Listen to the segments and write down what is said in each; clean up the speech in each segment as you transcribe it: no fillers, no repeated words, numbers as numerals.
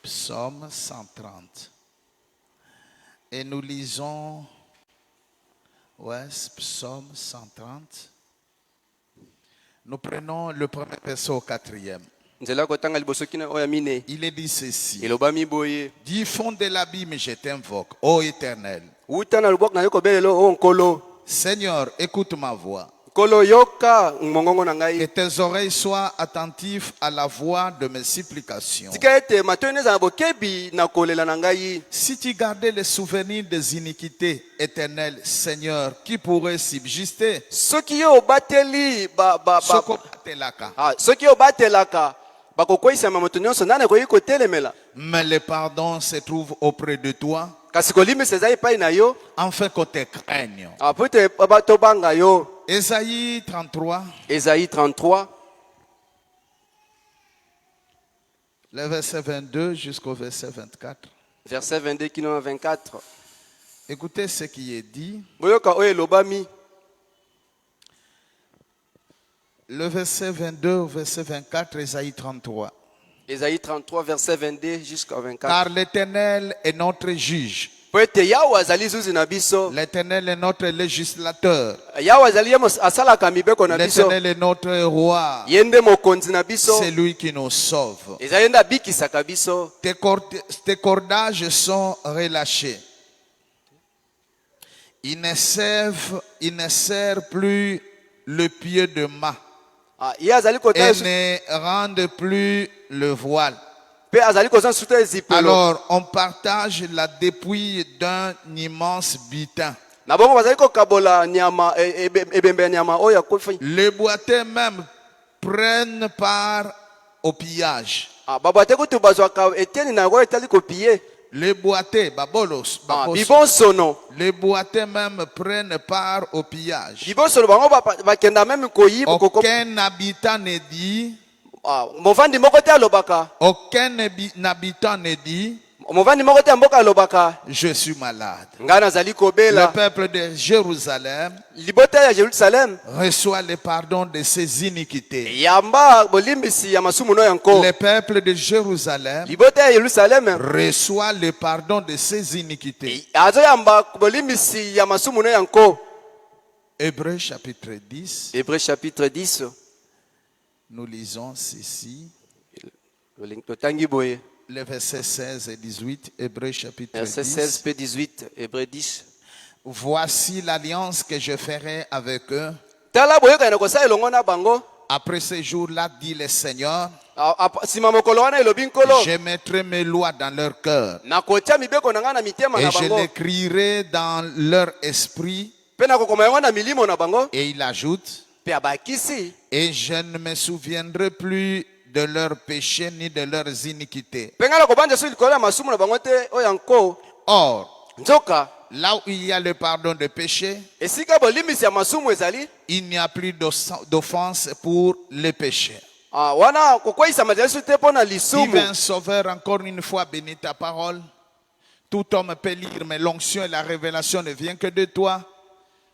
Psaume 130. Et nous lisons, Psaume 130. Nous prenons le premier verset au quatrième. Il est dit ceci. Du fond de l'abîme, je t'invoque, ô Éternel. Seigneur, écoute ma voix. Que tes oreilles soient attentives à la voix de mes supplications. Si tu gardais les souvenirs des iniquités, Éternel, Seigneur, qui pourrait subsister? Mais le pardon se trouve auprès de toi, afin qu'on te craigne. Ésaïe 33. Ésaïe 33. Le verset 22 jusqu'au verset 24. Verset 22 qui nous 24. Écoutez ce qui est dit. Le verset 22 au verset 24, Ésaïe 33. Ésaïe 33, verset 22 jusqu'à 24. Car l'Éternel est notre juge. L'Éternel est notre législateur. L'Éternel est notre roi. C'est lui qui nous sauve. Tes cordages sont relâchés. Ils ne servent plus le pied de mât. Et ne rendent plus le voile. Alors on partage la dépouille d'un immense butin. Les boiteux même prennent part au pillage. Les boiteux, les boiteux même prennent part au pillage. Aucun habitant ne dit. Aucun habitant ne dit je suis malade. Le peuple de Jérusalem reçoit le pardon de ses iniquités. Le peuple de Jérusalem reçoit le pardon de ses iniquités. Hébreux chapitre 10. Hébreux chapitre 10. Nous lisons ceci. Le verset 16 et 18, Hébreux chapitre 10. Verset 16 et 18, Hébreux 10. Voici l'alliance que je ferai avec eux. Après ces jours-là, dit le Seigneur, je mettrai mes lois dans leur cœur et je l'écrirai dans leur esprit. Et il ajoute, et je ne me souviendrai plus de leurs péchés ni de leurs iniquités. Or, là où il y a le pardon de péché, il n'y a plus d'offense pour les péchés. Divin Sauveur, encore une fois, bénis ta parole. Tout homme peut lire, mais l'onction et la révélation ne viennent que de toi.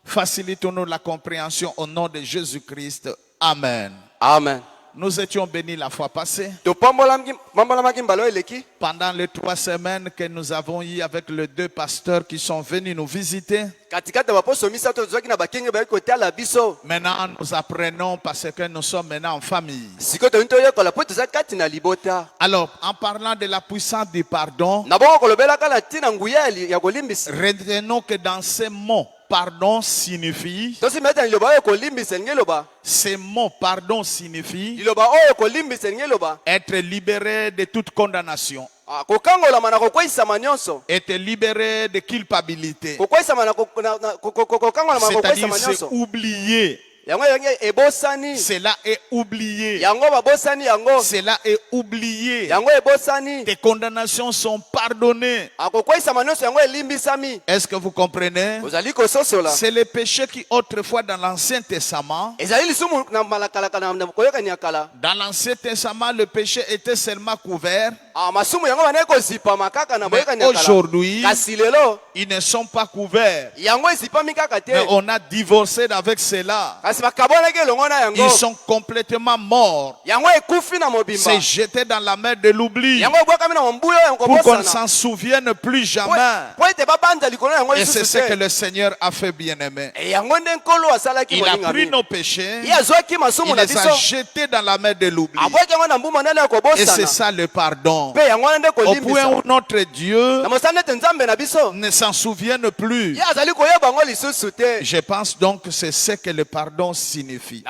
Facilite-nous la compréhension au nom de Jésus-Christ. Amen. Amen. Nous étions bénis la fois passée. Pendant les 3 semaines que nous avons eues avec les 2 pasteurs qui sont venus nous visiter. Maintenant, nous apprenons parce que nous sommes maintenant en famille. Alors, en parlant de la puissance du pardon, retenons que dans ces mots, pardon signifie. Ces mots pardon signifie être libéré de toute condamnation. Être libéré de culpabilité. C'est-à-dire c'est oublier. Cela est oublié. Cela est oublié. Tes condamnations sont pardonnées. Est-ce que vous comprenez? C'est le péché qui autrefois dans l'Ancien Testament. Dans l'Ancien Testament, le péché était seulement couvert. Mais aujourd'hui, ils ne sont pas couverts. Mais on a divorcé avec cela. Ils sont complètement morts. C'est jeté dans la mer de l'oubli. Pour qu'on ne s'en souvienne plus jamais. Et c'est ce que le Seigneur a fait, bien-aimé. Il a pris nos péchés. Il les a jetés dans la mer de l'oubli. Et c'est ça le pardon. Au point où notre Dieu ne s'en souvienne plus. Je pense donc que c'est ce que le pardon signifie.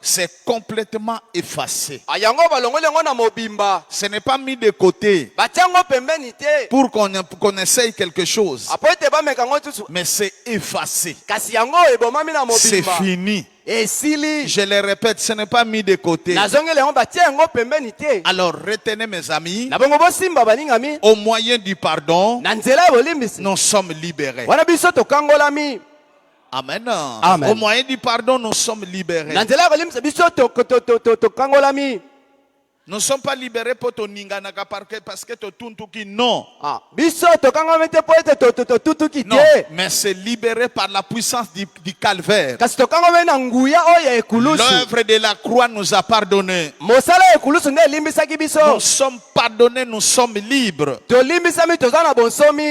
C'est complètement effacé. Ce n'est pas mis de côté pour qu'on essaye quelque chose. Mais c'est effacé. C'est fini. Je le répète, ce n'est pas mis de côté. Alors retenez mes amis, au moyen du pardon, nous sommes libérés. Amen. Amen. Au moyen du pardon, nous sommes libérés. Nous ne sommes pas libérés pour ton ninganaka parce que ton tuntuki, non. Non, mais c'est libéré par la puissance du calvaire. L'œuvre de la croix nous a pardonné. Nous sommes pardonnés, nous sommes libres.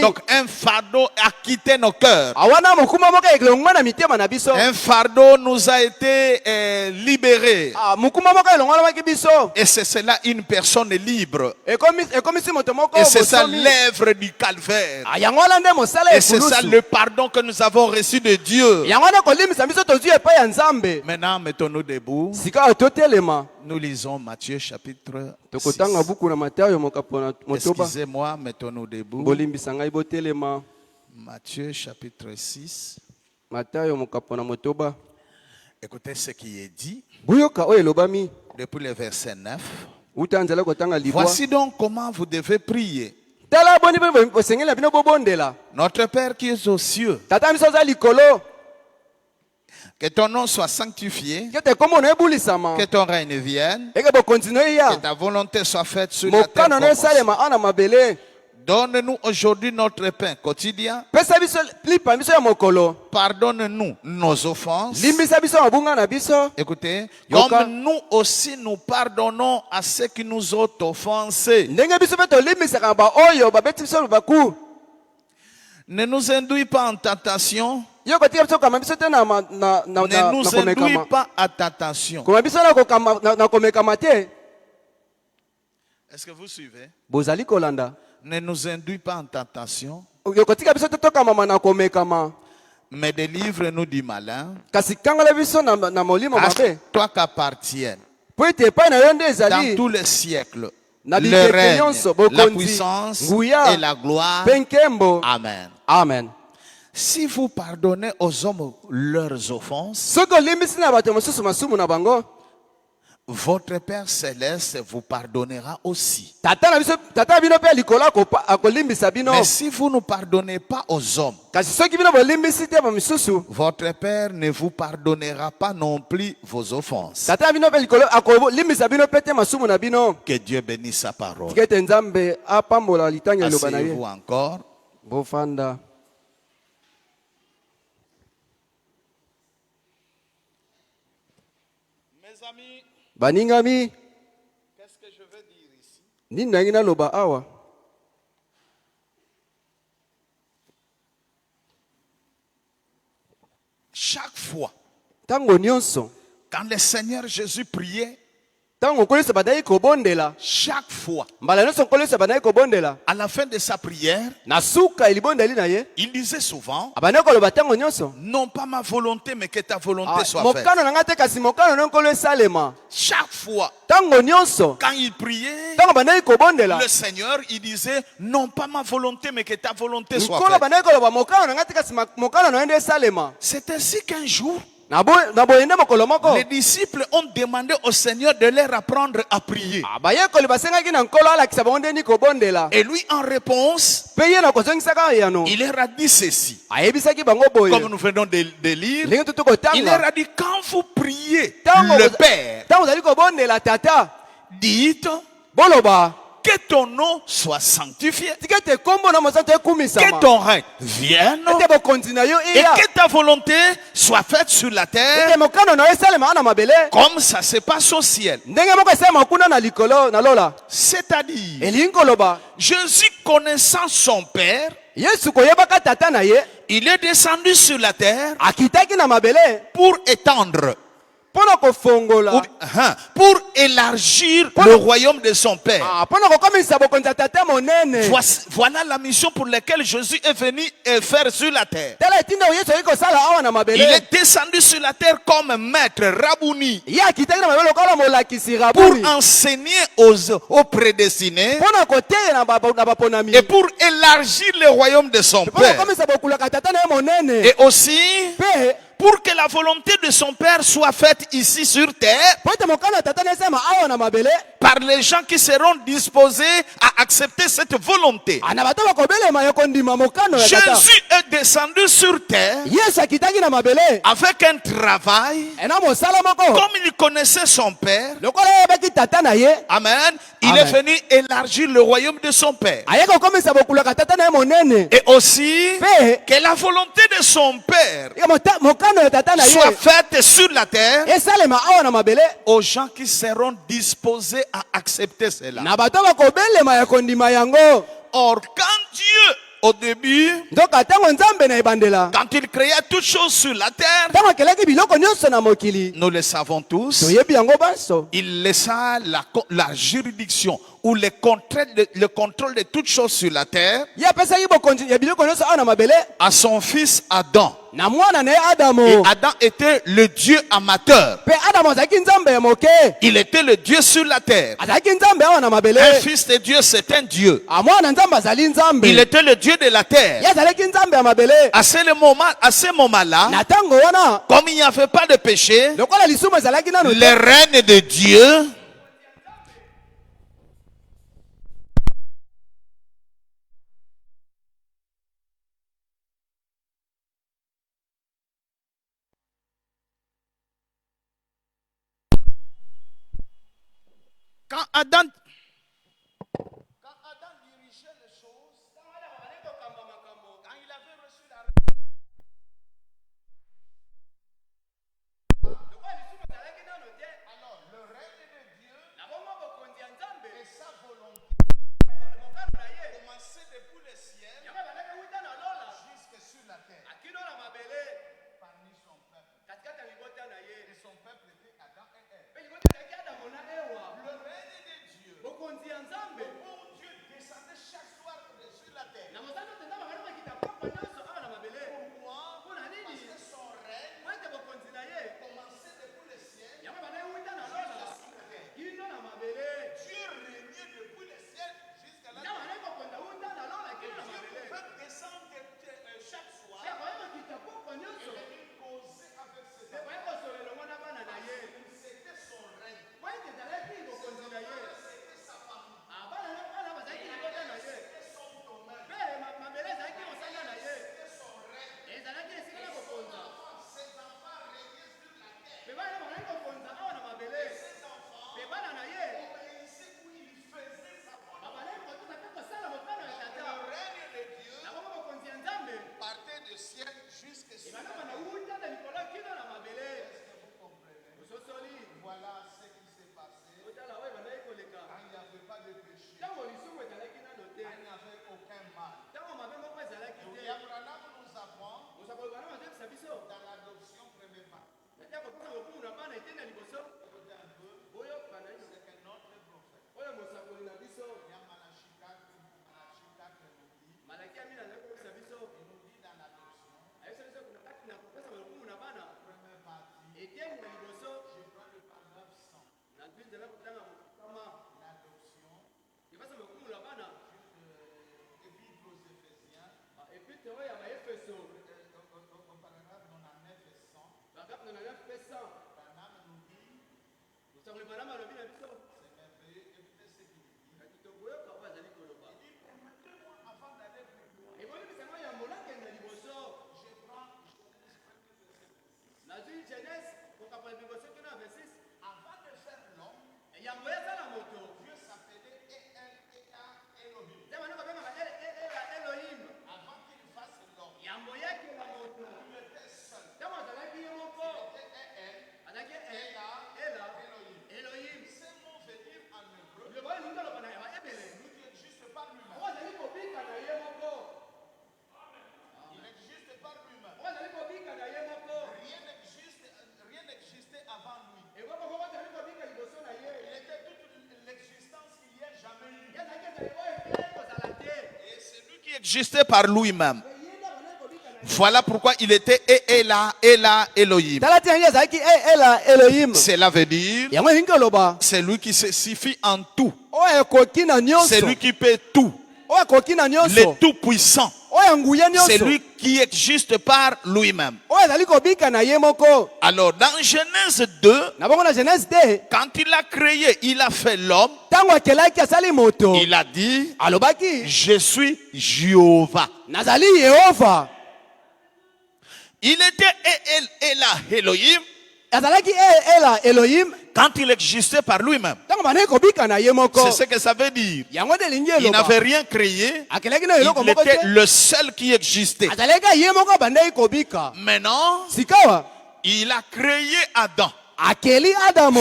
Donc un fardeau a quitté nos cœurs. Un fardeau nous a été libéré. Et c'est cela une personne libre. Et c'est ça l'œuvre du calvaire. Et c'est ça le pardon que nous avons reçu de Dieu. Maintenant, mettons-nous debout. Nous lisons Matthieu chapitre 6. Excusez-moi, mettons-nous debout. Matthieu chapitre 6. Écoutez ce qui est dit depuis le verset 9. Voici donc comment vous devez prier. Notre Père qui est aux cieux, que ton nom soit sanctifié, que ton règne vienne, que ta volonté soit faite sur la terre comme au ciel. Donne-nous aujourd'hui notre pain quotidien. Pardonne-nous nos offenses. Écoutez, comme nous aussi nous pardonnons à ceux qui nous ont offensés. Ne nous induis pas en tentation. Ne nous induis pas à tentation. Est-ce que vous suivez? Ne nous induis pas en tentation, mais délivre-nous du malin. À toi qu'appartiennent dans tous les siècles le règne, la puissance et la gloire. Amen. Amen. Si vous pardonnez aux hommes leurs offenses, votre Père Céleste vous pardonnera aussi. Mais si vous ne pardonnez pas aux hommes, votre Père ne vous pardonnera pas non plus vos offenses. Que Dieu bénisse sa parole. Asseyez-vous encore. Mes amis, Baningami, qu'est-ce que je veux dire ici? Chaque fois, quand le Seigneur Jésus priait, chaque fois, à la fin de sa prière, il disait souvent, non pas ma volonté, mais que ta volonté soit faite. Chaque fois, quand il priait, le Seigneur, il disait, non pas ma volonté, mais que ta volonté soit faite. C'est ainsi qu'un jour, les disciples ont demandé au Seigneur de leur apprendre à prier. Et lui, en réponse, il leur a dit ceci. Comme nous venons de lire, il leur a dit, quand vous priez le Père, dites, Que ton nom soit sanctifié. Que ton règne vienne. Et que ta volonté soit faite sur la terre. Comme ça se passe au ciel. C'est-à-dire, Jésus connaissant son Père, il est descendu sur la terre pour étendre, pour élargir le royaume de son Père. Voilà la mission pour laquelle Jésus est venu faire sur la terre. Il est descendu sur la terre comme maître, Rabouni, pour enseigner aux prédestinés et pour élargir le royaume de son Père. Et aussi pour que la volonté de son Père soit faite ici sur terre par les gens qui seront disposés à accepter cette volonté. Jésus est descendu sur terre avec un travail comme il connaissait son Père. Amen. Il est venu élargir le royaume de son Père. Et aussi que la volonté de son Père soit faite sur la terre aux gens qui seront disposés à accepter cela. Or, quand Dieu, au début, quand il créait toutes choses sur la terre, nous le savons tous, il laissa la juridiction ou le contrôle de toutes choses sur la terre à son fils Adam. Et Adam était le Dieu amateur. Il était le Dieu sur la terre. Un fils de Dieu, c'est un Dieu. Il était le Dieu de la terre. À ce moment-là, comme il n'y avait pas de péché, le règne de Dieu Quand Adam dirigeait les choses, quand il avait reçu la alors le règne de Dieu et sa volonté commençait depuis le ciel jusque sur la terre parmi son peuple. Et son peuple était Adam et Ève. Le règne de Dieu, où Dieu descendait chaque soir sur la terre. Pourquoi? Parce que son règne commençait depuis le ciel jusque sur la terre. Dieu régnait depuis le ciel jusqu'à la terre. Et Dieu pouvait descendre chaque soir et venir causer avec ses enfants. C'était son règne. C'était sa famille. C'était son domaine. C'était son règne. Ses enfants régnaient sur la terre. Et ses enfants obéissaient où il faisait sa volonté. Le règne de Dieu partait du ciel jusque sur la terre. Est-ce que vous comprenez? Voilà ce qui s'est passé quand il n'y avait pas de péché, quand il n'y avait aucun mal. Et Abraham nous apprend dans l'adoption première part. C'est que notre prophète, il y a Malachie 4 nous dit dans l'adoption, première partie, je prends le paragraphe 100. L'adoption, Épître aux Éphésiens, au paragraphe 99 et 100, Branham nous dit, c'est merveilleux, écoutez ce qu'il dit. Il dit, permettez-moi avant d'aller plus loin, je prends Genèse, avant de faire l'homme, Dieu s'appelait El qui existait par lui-même. Voilà pourquoi il était Ela, Ela, Elohim. Cela veut dire, c'est lui qui se suffit en tout. C'est lui qui peut tout. Le tout-puissant. C'est lui qui existe par lui-même. Alors, dans Genèse 2, quand il a créé, il a fait l'homme, il a dit, je suis Jéhovah. Il était Elohim quand il existait par lui-même. C'est ce que ça veut dire. Il n'avait rien créé. Il était le seul qui existait. Maintenant, il a créé Adam.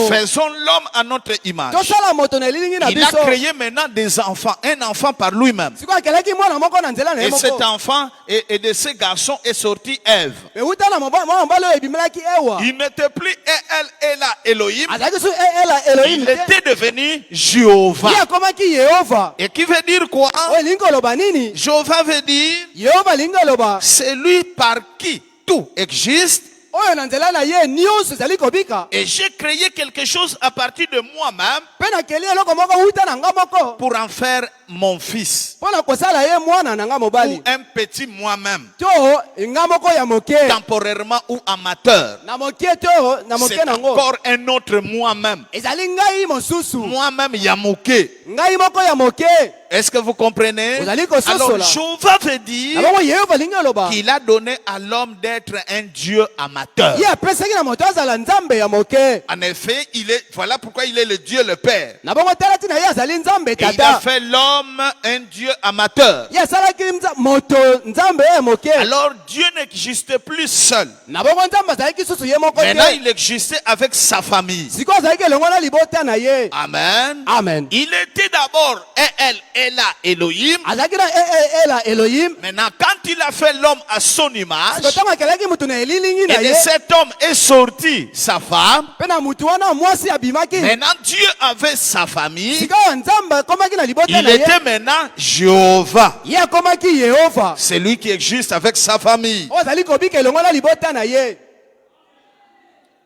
Faisons l'homme à notre image. Il a créé maintenant des enfants, un enfant par lui-même. Et cet enfant et de ce garçon est sorti Ève. Il n'était plus Elohim. Il était devenu Jéhovah. Et qui veut dire quoi? Jéhovah veut dire c'est lui par qui tout existe. Et j'ai créé quelque chose à partir de moi-même pour en faire mon fils. Ou un petit moi-même. Temporairement ou amateur. C'est encore un autre moi-même. Moi-même Yamoké. Est-ce que vous comprenez? Alors, Jéhovah veut dire qu'il a donné à l'homme d'être un Dieu amateur. En effet, voilà pourquoi il est le Dieu le Père. Et il a fait l'homme un Dieu amateur. Alors, Dieu n'existait plus seul. Maintenant, il existait avec sa famille. Amen. Amen. Il était d'abord Elohim. Maintenant, quand il a fait l'homme à son image, et de cet homme est sorti sa femme. Maintenant, Dieu avait sa famille. Il était maintenant Jéhovah. C'est lui qui existe avec sa famille.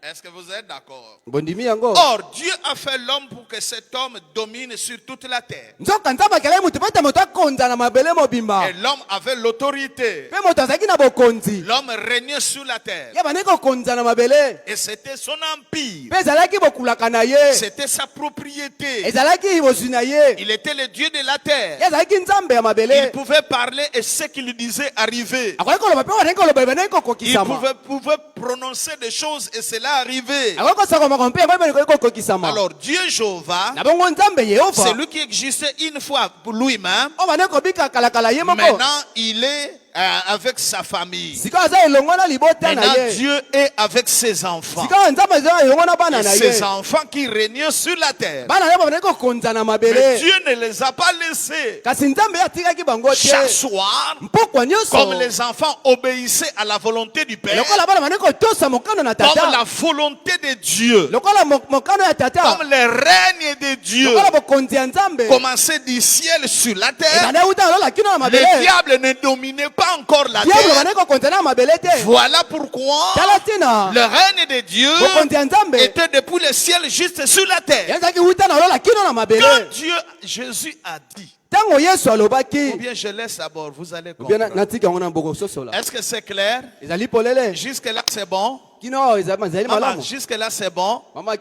Est-ce que vous êtes d'accord? Or, Dieu a fait l'homme pour que cet homme domine sur toute la terre. Et l'homme avait l'autorité. L'homme régnait sur la terre. Et c'était son empire. C'était sa propriété. Il était le Dieu de la terre. Il pouvait parler et ce qu'il disait arrivait. Il pouvait prononcer des choses et cela arrivait. Alors Dieu Jéhovah, c'est lui qui existait une fois pour lui-même. Maintenant il est avec sa famille. Maintenant Dieu est avec ses enfants. Et ses enfants qui règnent sur la terre. Mais Dieu ne les a pas laissés. Chaque soir, comme les enfants obéissaient à la volonté du Père, comme la volonté de Dieu, comme le règne de Dieu commençait du ciel sur la terre, le diable ne dominait pas encore la terre. Voilà pourquoi le règne de Dieu était depuis le ciel juste sur la terre. Quand Dieu, Jésus a dit, ou bien je laisse d'abord, vous allez comprendre. Est-ce que c'est clair? Jusque là c'est bon? Maman, jusque là c'est bon? Ok,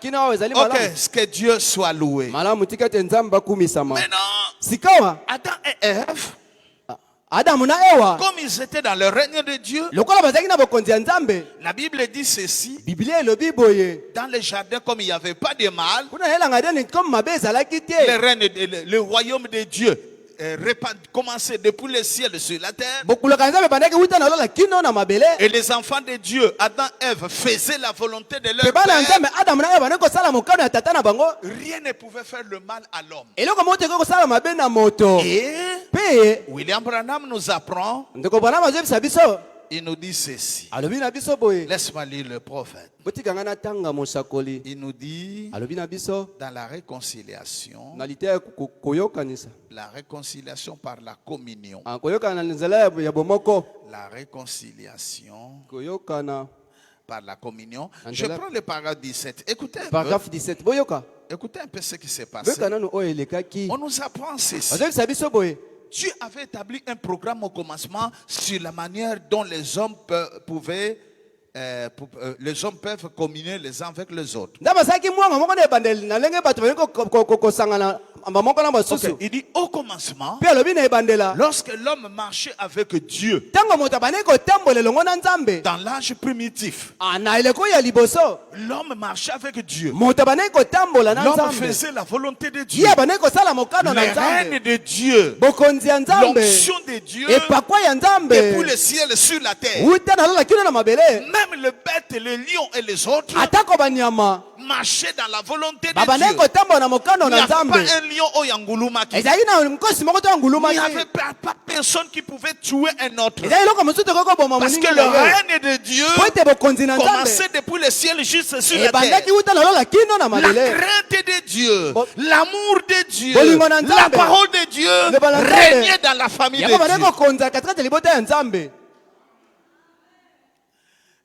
que Dieu soit loué. Maintenant, Adam et Ève, comme ils étaient dans le règne de Dieu, la Bible dit ceci: dans le jardin, comme il n'y avait pas de mal, le royaume de Dieu commençait depuis le ciel sur la terre. Et les enfants de Dieu, Adam et Ève, faisaient la volonté de leur Père. Rien ne pouvait faire le mal à l'homme. Et William Branham nous apprend Il nous dit ceci. alobi na biso boye Laisse-moi lire le prophète. botika nga natanga mosakoli Il nous dit alobi na biso dans la réconciliation, na lite ya koyokanisa la réconciliation par la communion. koyokana na nzela ya bomoko La réconciliation koyokana par la communion. Je Angela. prends le paragraphe 17. Écoutez un peu. paragraphe 17 boyoka Écoutez un peu ce qui s'est passé. boyoka nanu oyo elekaki On nous apprend ceci. bazokisa biso boye Dieu avait établi un programme au commencement sur la manière dont les hommes peuvent communier les uns avec les autres. nda basaki mwanga moko na ebandeli na ndenge bato balingi kosangana moko na basusu Il dit au commencement, mpe alobi na ebandela lorsque l'homme marchait avec Dieu ntango moto abandeki kotambola elongo na nzambe dans l'âge primitif, na eleko ya liboso l'homme marchait avec Dieu. moto abandeki kotambola na L'homme nzambe faisait la volonté de Dieu. ye abandeki kosala mokano Le na règne nzambe de Dieu, bokonzi ya nzambe l'onction de Dieu epakwa ya nzambe depuis le ciel sur la terre. uta na lola kino na mabele Même le bête, le lion et les autres atako banyama marchaient dans la volonté de babandeki Dieu. kotambola na mokano Il n'y na avait pas nzambe un lion au Yangulumaki. ezalaki na nkosi moko to Il n'y angulumaki avait pas personne qui pouvait tuer un autre. ezalaki eloko mosusu tokoki koboma Parce moningi que le na ye règne de Dieu po ete bokonzi na nzambe commençait depuis le ciel juste sur la ebandaki terre. uta na lola kino na La mabele crainte de Dieu, l'amour de Dieu, Bolingo na la Nzambe. parole de Dieu Liloba la Nzambe. régnait dans la famille yango de bandeki Dieu. kokonza katikati ya libota ya nzambe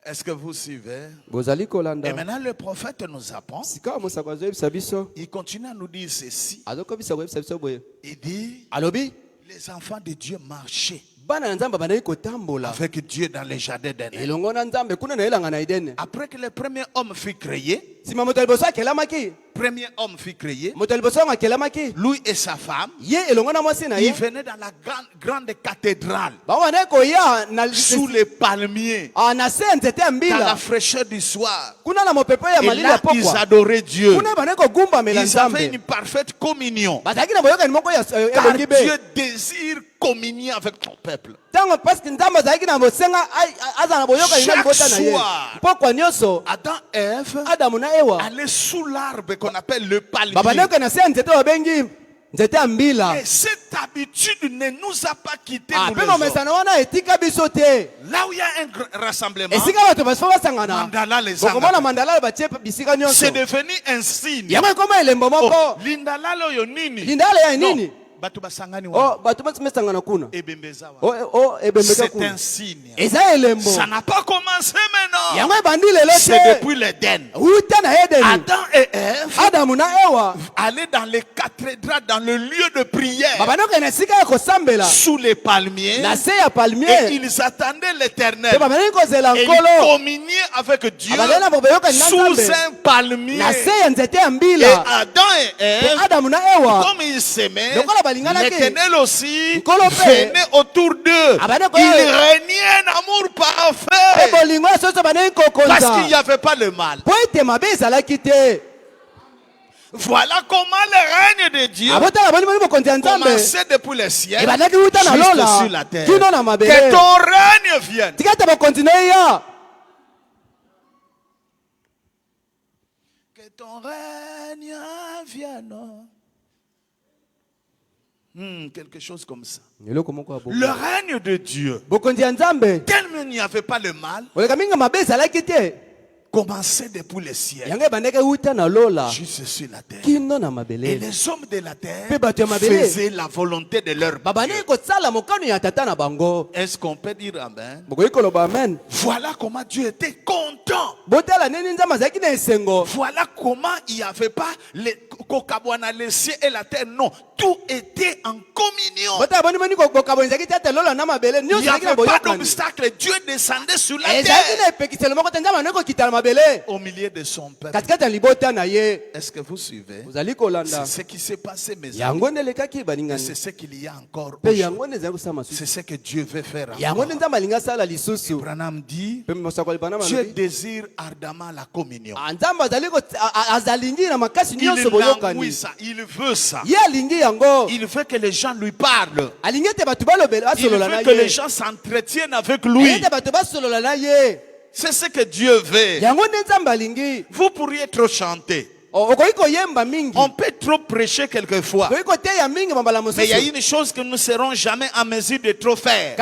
Est-ce que vous suivez? bozali Et kolanda maintenant le prophète nous apprend. sika mosako azoyebisa biso Il continue à nous dire ceci. azokobisa koyebisa biso boye Il dit, alobi les enfants de Dieu marchaient bana na nzambe bandeki kotambola avec Dieu dans les jardins d'Éden. elongo na nzambe kuna na elanga na edene Après que le premier homme fut créé, nsima moto ya liboso akelamaki premier homme fut créé, moto ya liboso yango akelamaki lui et sa femme, ye elongo na mwasi na ils ye venaient dans la grande cathédrale, bango bandeki koya sous les palmiers, na se ya nzete ya dans la mbila fraîcheur du soir. kuna na mopepe ya Et malili ya là, ils pokwa adoraient Dieu. kuna bandeki kogumbamela Ils avaient nzambe une parfaite communion. bazalaki na boyokani moko ya Car elongi be Dieu désire communier avec son peuple. ntango parce que nzambe azalaki na bosenga aza na boyokani na Chaque libota na ye soir. pokwa nyonso Adam et Ève adamu na ewa allaient sous l'arbre qu'on appelle le palmier. babandeki na se ya nzete babengi nzete ya mbila Et cette habitude ne nous a pas quittés, nous mpe les hommes. mamesana wana etika biso te Là où il y a un rassemblement, esika bato bafo basangana mandala les bokomona anga. mandala batie bisika nyonso C'est devenu un signe. yango ekoma elembo moko Oh, lindala loyo nini? lindala ya nini Non, batu basangani wana. o bato mesangana kuna Ebembeza wana. ebembeka C'est kuna un signe. eza elembo Ça n'a pas commencé maintenant. yango ebandi lelo C'est te depuis l'Éden. uta na edeni Adam et Ève adamu na ewa allaient dans les cathédrales, dans le lieu de prière, babandeki na esika ya kosambela sous les palmiers, na se ya et palmier ils attendaient te l'Éternel. babandeki kozela Et ils nkolo communiaient avec Dieu abandeki na boboyokani na sous nzambe un palmier. na se ya nzete ya Et mbila Adam et te Ève, adamu na ewa comme ils s'aimaient, lokola balinganaki l'Éternel aussi Nkolo pe. venait autour d'eux. Abandeko Il oyo. régnait un amour e parfait. bolingo nyonso bandeki Parce qu'il n'y kokonza avait pas le mal. po ete mabe ezalaki te Voilà comment le règne de Dieu abotala boni bokonzi ya nzambe commençait depuis le ciel ebandaki uta na juste sur la lola terre. kino na Que mabele ton règne vienne. tika ete bokonzi na eya Que ton règne vienne. Quelque chose comme ça. eloko moko ya bo Le règne de Dieu, bokonzi ya nzambe tellement il n'y avait pas le mal, oleka mingi mabe ezalaki te commençait depuis le ciel yango ebandaki uta na lola juste sur la terre. kino na Et mabele les hommes de la terre Pe bato ya mabele. faisaient la volonté de leur babandeki Dieu. kosala mokano ya tata na bango Est-ce qu'on peut dire amen? bokoki koloba amen Voilà comment Dieu était content. botala nini nzambe azalaki na esengo Voilà comment il n'y avait pas les kokabwana, le ciel et la terre. Non, tout était en communion. botala boni boni bokaboni ezalaki te ate lola na mabele Il n'y nyonso ezalaki na avait pas boyokani d'obstacle. Dieu descendait sur la ezalaki terre na epekiselo moko te nzambe andeki kokita na mabele au milieu de son peuple. katikati ya libota na ye Est-ce que vous suivez? ozali kolanda C'est ce qui s'est passé, mes amis. yango nde elekaki Et balingani c'est ce qu'il y a encore mpe aujourd'hui. yango nde ezali kosala C'est masusu ce que Dieu veut faire yango nde encore. nzambe alingi asala lisusu Branham dit, mpe mosakoli banama Dieu alobi désire ardemment la communion. nzambe azalingi na makasi Il nyonso l'envie boyokani ça, il veut ça. ye alingi yango Il veut que les gens lui parlent. alingi ete bato balobela Il basolola na veut que les ye gens s'entretiennent avec alingi lui. ete bato basolola na ye C'est ce que Dieu veut. yango nde nzambe alingi Vous pourriez trop chanter. On peut trop prêcher quelquefois. Mais il y a une chose que nous ne serons jamais en mesure de trop faire.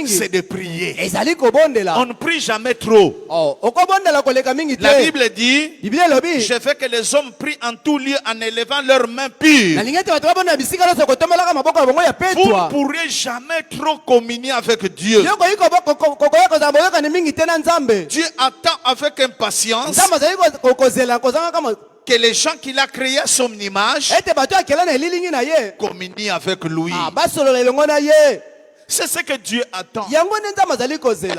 C'est de prier. On ne prie jamais trop. La Bible dit, je fais que les hommes prient en tout lieu en élevant leurs mains pures. Vous ne pourrez jamais trop communier avec Dieu. Dieu attend avec impatience que les gens qu'il a créés à son image communient avec lui. C'est ce que Dieu attend. Et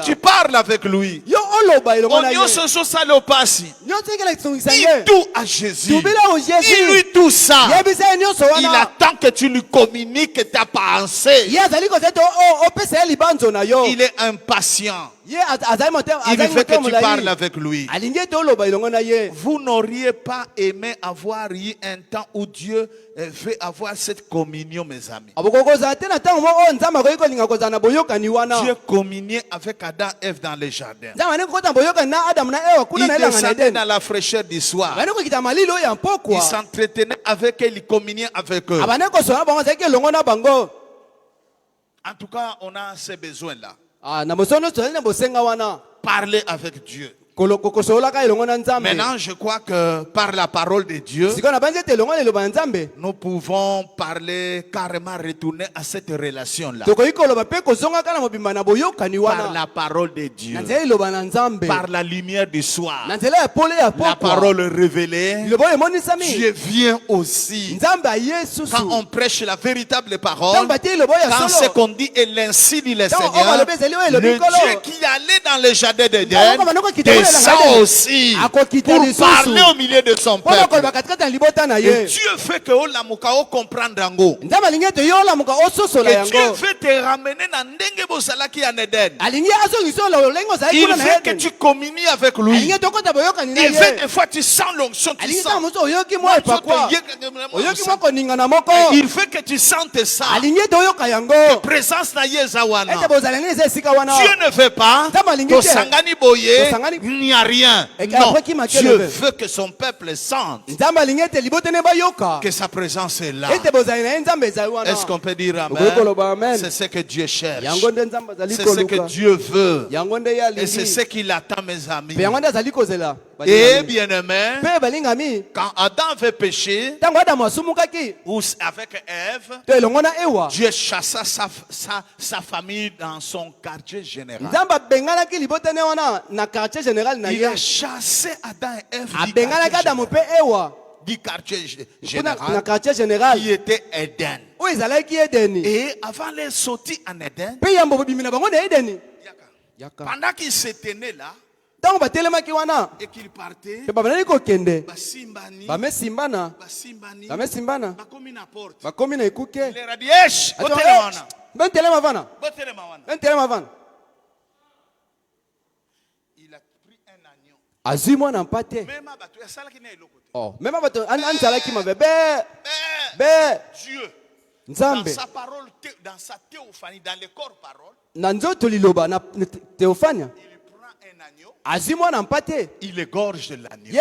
tu parles avec lui. Dis tout à Jésus. Dis-lui tout ça. Il attend que tu lui communiques ta pensée. Il est impatient. Il veut que tu parles avec lui. Vous n'auriez pas aimé avoir eu un temps où Dieu veut avoir cette communion, mes amis. Dieu communiait avec Adam et Ève dans le jardin. Il descendait dans la fraîcheur du soir. Il s'entretenait avec eux, il communiait avec eux. En tout cas, on a ces besoins-là. Parler avec Dieu. Maintenant, je crois que par la parole de Dieu, nous pouvons parler carrément, retourner à cette relation-là. Par la parole de Dieu, par la lumière du soir, la parole révélée, Dieu vient aussi. Quand on prêche la véritable parole, quand ce qu'on dit est l'ainsi dit le Seigneur, le Dieu qui allait dans le jardin d'Éden, ça aussi pour parler au milieu de son peuple. Et Dieu fait que Olamukao comprendre Ango. Que Dieu veut te ramener dans Ndenge Bosalaki en Éden. Il veut que tu communies avec lui. Il veut des fois tu sens l'onction, tu sens. Il veut que tu sentes ça. Que présence na Yezawana. Dieu ne veut pas que Sangani Boye n'y a rien. Non, Dieu veut que son peuple sente que sa présence est là. Est-ce qu'on peut dire amen? C'est ce que Dieu cherche. C'est ce que Dieu veut. Et c'est ce qu'il attend, mes amis. Et bien aimé, quand Adam avait péché, ou avec Ève, Dieu chassa sa famille dans son quartier général. Il a chassé Adam et Ève du quartier général qui était Éden. Et avant les sorties en Éden, pendant qu'ils se tenaient là, et qu'ils partaient, basimbana, il leur a dit, il a pris un agneau. Dieu, dans sa parole, dans sa théophanie, dans le corps parole, il prend un agneau, il égorge l'agneau.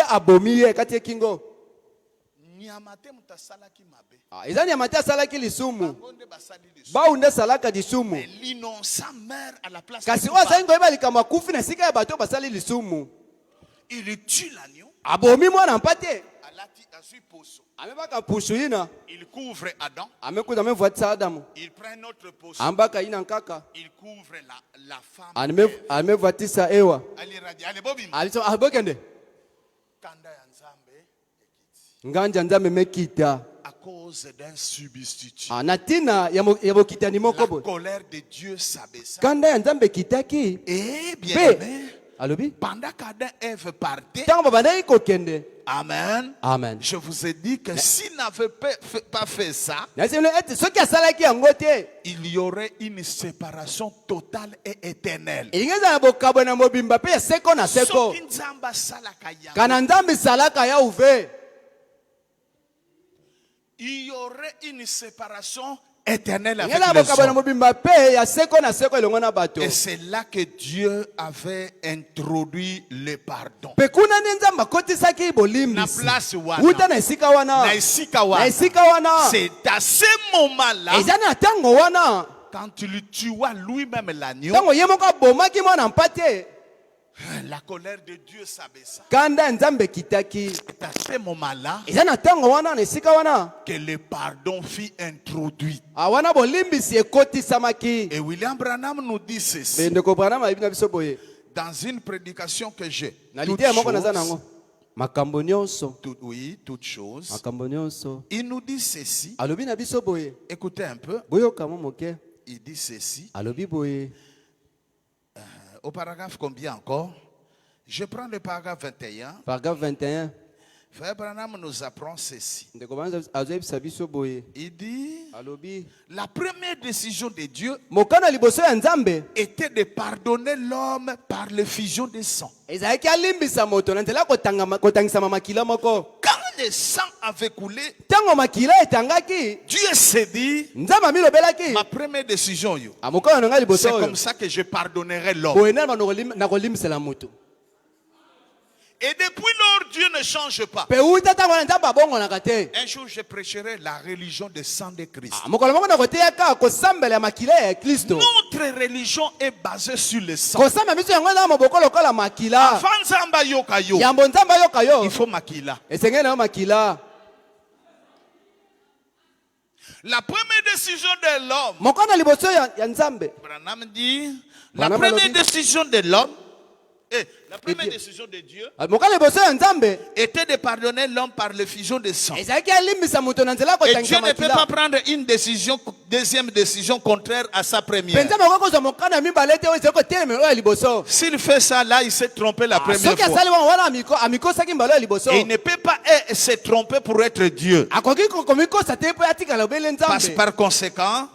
L'innocent meurt à la place. Il tue l'agneau. Il couvre Adam. Il prend un autre poisson. Il couvre la femme. À cause d'un substitut. La colère de Dieu s'abaissa. Et bien aimé, pendant qu'Adam et Ève partaient, Amen. Amen. Je vous ai dit que s'il n'avait pas fait ça, il y aurait une séparation totale et éternelle. Il y aurait une séparation éternel avec les hommes. Et c'est là que Dieu avait introduit le pardon. Na place wana, c'est à ce moment-là, quand il tua lui-même l'agneau, la colère de Dieu s'abaissa. C'est à ce moment-là que le pardon fut introduit. Et William Branham nous dit ceci dans une prédication que j'ai. Toute chose. Il nous dit ceci. Écoutez un peu. Il dit ceci. Au paragraphe combien encore? Je prends le paragraphe 21. Paragraphe 21. Frère Branham nous apprend ceci. Il dit, la première décision de Dieu était de pardonner l'homme par l'effusion de sang. Quand le sang avait coulé, Dieu s'est dit, ma première décision, c'est comme ça que je pardonnerai l'homme. Et depuis lors, Dieu ne change pas. Un jour, je prêcherai la religion du sang de Christ. Notre religion est basée sur le sang. Il faut makila. La première décision de l'homme, Branham dit, la première décision de l'homme, la première décision de Dieu était de pardonner l'homme par l'effusion de sang. Et Dieu ne peut pas prendre une décision, deuxième décision contraire à sa première. S'il fait ça là, il s'est trompé la première fois. Et il ne peut pas se tromper pour être Dieu. Parce par conséquent,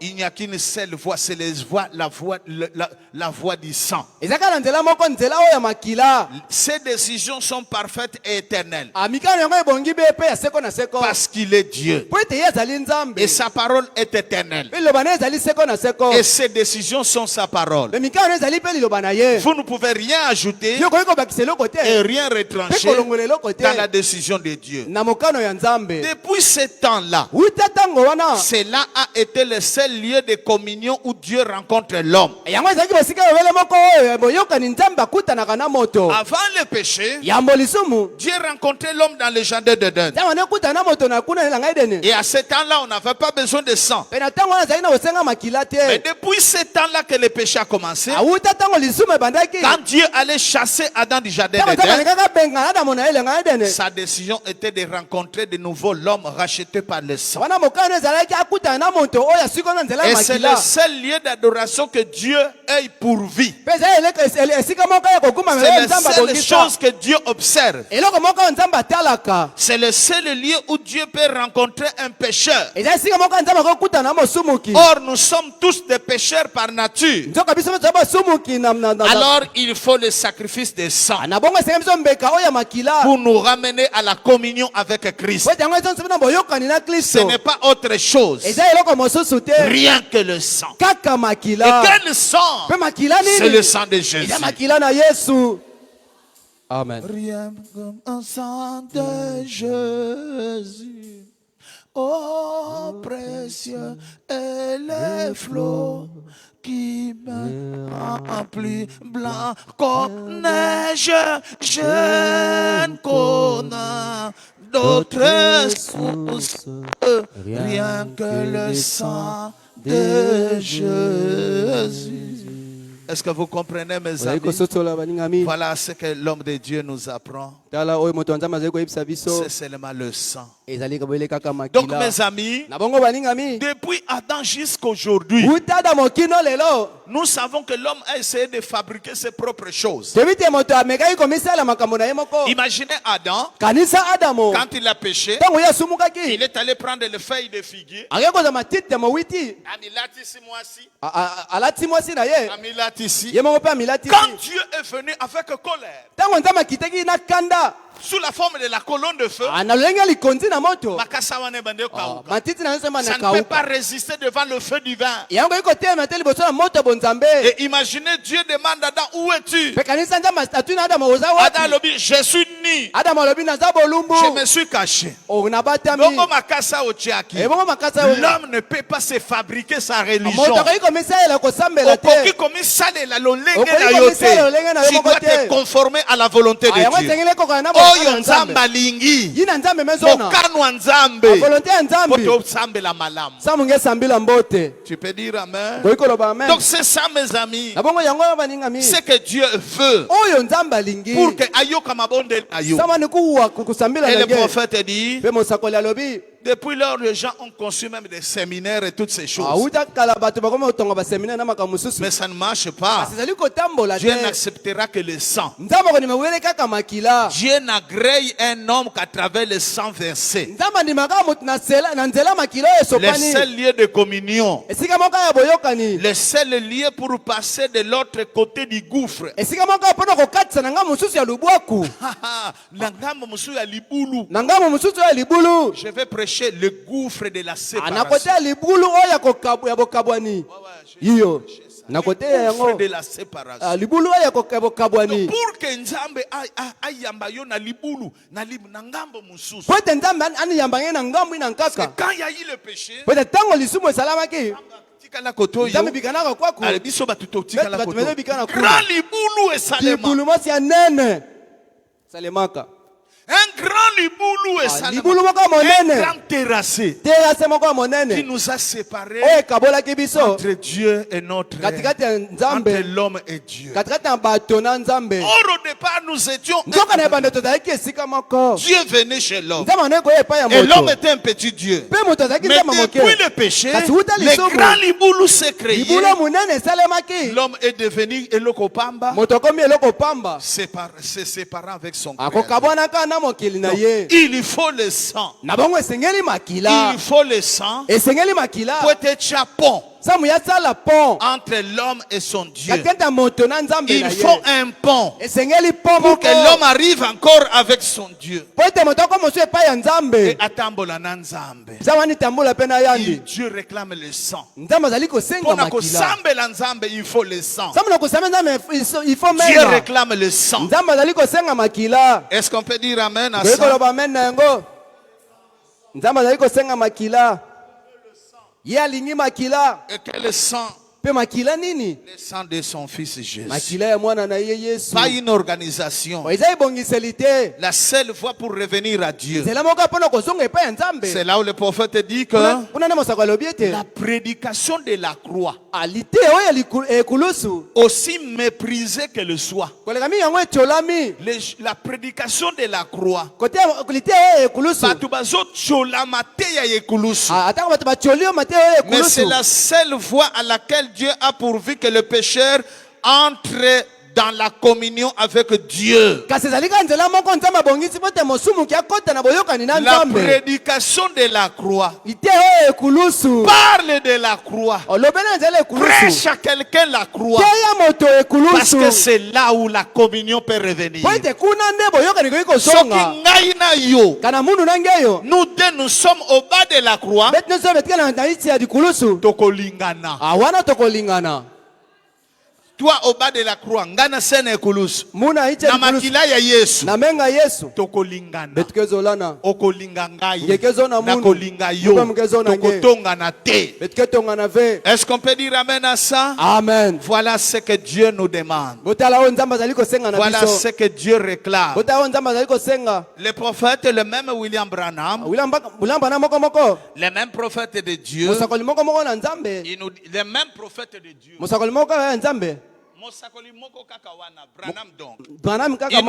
il n'y a qu'une seule voix, c'est la voix du sang. Ces décisions sont parfaites et éternelles. Parce qu'il est Dieu. Et sa parole est éternelle. Et ses décisions sont sa parole. Vous ne pouvez rien ajouter et rien retrancher dans la décision de Dieu. Depuis ce temps-là, cela a été le seul lieu de communion où Dieu rencontre l'homme. Avant le péché, Dieu rencontrait l'homme dans le jardin d'Éden. Et à ce temps-là, on n'avait pas besoin de sang. Mais depuis ce temps-là que le péché a commencé, quand Dieu allait chasser Adam du jardin d'Éden, sa décision était de rencontrer de nouveau l'homme racheté par le sang. Et c'est le seul lieu d'adoration que Dieu ait pourvu. C'est la seule chose que Dieu observe. C'est le seul lieu où Dieu peut rencontrer un pécheur. Or, nous sommes tous des pécheurs par nature. Alors, il faut le sacrifice de sang pour nous ramener à la communion avec Christ. Ce n'est pas autre chose. Rien que le sang. Et quel sang? C'est le sang de Jésus. Amen. Rien comme un sang de Jésus. Oh, précieux et les flots qui me rendent plus blanc comme neige. Je ne connais d'autres sources. Rien que le sang de Jésus. Est-ce que vous comprenez, mes amis? Voilà ce que l'homme de Dieu nous apprend. C'est seulement le sang. Donc, mes amis, depuis Adam jusqu'à aujourd'hui, nous savons que l'homme a essayé de fabriquer ses propres choses. Imaginez Adam, quand il a péché, il est allé prendre les feuilles de figuier. Quand Dieu est venu avec colère, sous la forme de la colonne de feu. Ça Ça ne peut pas résister devant le feu divin. Et imaginez, Dieu demande à Adam, où es-tu? Adam dit, je suis nu. Je me suis caché. L'homme ne peut pas se fabriquer sa religion. Tu dois te conformer à la volonté de Dieu. Oyo nzamba lingi. Mokano nzambe. Tu peux dire amen. Donc c'est ça mes amis. C'est que Dieu veut. Pour que ayoka mabonde ayo. Et le prophète dit, depuis lors, les gens ont conçu même des séminaires et toutes ces choses. Mais ça ne marche pas. Dieu n'acceptera que le sang. Dieu n'agrée un homme qu'à travers le sang versé. Le seul lieu de communion. Le seul lieu pour passer de l'autre côté du gouffre. Je vais prêcher le gouffre de la séparation. Le gouffre de la séparation. Pour que Nzambe ayamba yo na libulu na ngambo mususu. Parce que quand il y a eu le péché, grand libulu esalemaka. Un grand libulu et un grand terrassé qui nous a séparés entre Dieu et notre entre l'homme et Dieu. Or au départ nous étions Dieu venait chez l'homme et l'homme était un petit Dieu. Mais depuis le péché, le grand libulu s'est créé. L'homme est devenu Elokopamba, se séparant avec son père. Il faut le sang. Il faut le sang pour être chapon entre l'homme et son Dieu. Il faut un pont pour que l'homme arrive encore avec son Dieu. Et atambola na Nzambe. Dieu réclame le sang. Pour kusambela Nzambe, il faut le sang. Dieu réclame le sang. Est-ce qu'on peut dire amen à ça? Et que le sang, le sang de son fils Jésus. Pas une organisation. La seule voie pour revenir à Dieu. C'est là où le prophète dit que la prédication de la croix, aussi méprisée qu'elle soit, la prédication de la croix, mais c'est la seule voie à laquelle Dieu a pourvu que le pécheur entre dans la communion avec Dieu. La prédication de la croix parle de la croix. Prêche à quelqu'un la croix. Parce que c'est là où la communion peut revenir. Nous deux, nous sommes au bas de la croix. Toi au bas de la croix, ngana sene ekulusu. Na makila ya Yesu. Tokolingana. Okolinga ngai. Nakolinga yo. Tokotonga na te. Est-ce qu'on peut dire amen à ça? Amen. Voilà ce que Dieu nous demande. Voilà ce que Dieu réclame. Le prophète, le même William Branham, le même prophète de Dieu, le même prophète de Dieu, il nous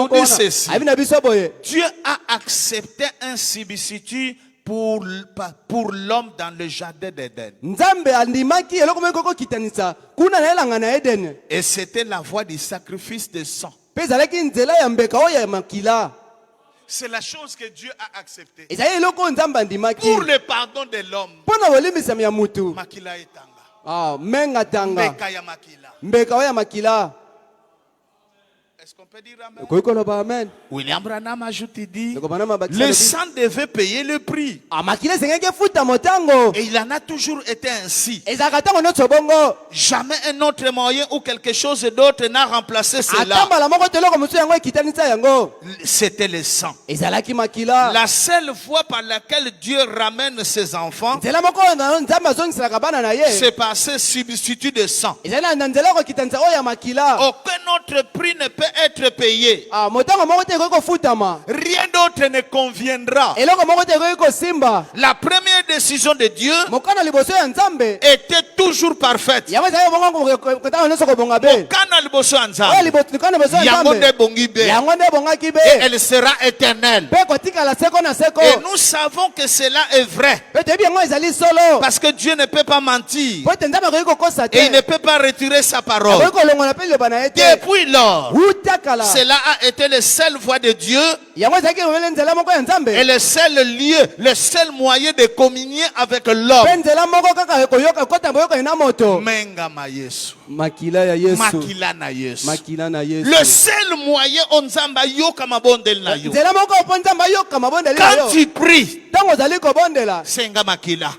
dit ceci: Dieu a accepté un substitut pour l'homme dans le jardin d'Éden. Et c'était la voie du sacrifice de sang. C'est la chose que Dieu a acceptée pour le pardon de l'homme. Makila etanga. Mbeka ya makila. Est-ce qu'on peut dire amen? Okoki koloba amen. William Branham ajoute, il dit, Ndeko Branham abakisa le lobi, sang devait payer le prix. makila esengaki efuta motango. Et il en a toujours été ainsi. Ezalaka ntango nyonso bongo. Jamais un autre moyen ou quelque chose d'autre n'a remplacé cela. Ata mbala moko te eloko mosusu yango ekitanisa yango. C'était le sang. Ezalaki makila. La seule voie par laquelle Dieu ramène ses enfants, Nzela moko nzambe azongiselaka bana na ye. c'est par ce substitut de sang. Ezali na nzela kokitanisa oyo ya makila. Aucun autre prix ne peut être payé. Motango moko te ekoki kofutama. Rien d'autre ne conviendra. Eloko moko te ekoki kosimba. La première décision de Dieu Mokano liboso ya nzambe. était toujours parfaite. Yango ezali bongo kotango nyonso kobonga be. Mokana liboso ya Oyo Nzambe, liboso ya yango nzambe. nde bongi be. Yango nde ebongaki be. Et elle sera éternelle. Mpe kotikala seko na seko. Et nous savons que cela est vrai. Mpe toyebi yango ezali solo. Parce que Dieu ne peut pas mentir. Po ete nzambe akoki kokosa te. Et il ne peut pas retirer sa parole. Akoki kolongola mpe liloba na ye te. Depuis lors, Utakala. cela a été le seul voie de Dieu Yango ezalaki ebele nzela moko ya nzambe. et le seul lieu, le seul moyen de communier avec l'homme. Mpe nzela moko kaka ekoyoka kota boyoka na moto. Menga ma Yesu. Makila ya Yesu. Makila na Yesu. Makila na Yesu. Le seul moyen onzamba yoka mabondel na yo. Nzela moko po nzambe ayoka mabondeli na yo. Quand tu pries, Ntango ozali kobondela. senga makila.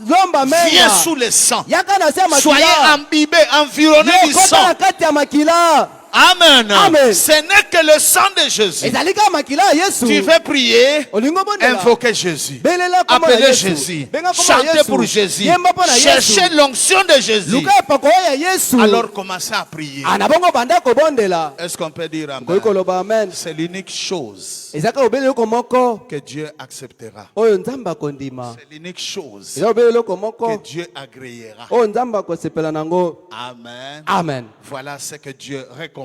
Lomba menga. Viens sous le sang. Yaka na se ya makila. Soyez imbibés, environnés du Kota na sang. kati ya makila. Amen. Amen. Ce n'est que le sang de Jésus. Ezali kaka makila ya Yesu. Tu veux prier, Olingo bondela. invoquer Jésus. Belela kombo na Appelez Yesu. Jésus. Benga kombo na Chantez Yesu. pour Jésus. Yemba mpo na Yesu. Cherchez l'onction de Jésus. Luka epako ya Yesu. Alors commencez à prier. Na bongo banda kobondela. Est-ce qu'on peut dire amen? Koyi koloba amen. C'est l'unique chose Ezaka obele eloko moko que Dieu acceptera. oyo nzambe akondima. C'est l'unique chose Eza obele eloko que moko Dieu agréera. oyo nzambe akosepela nango. Amen. Amen. Voilà ce que Dieu recommande.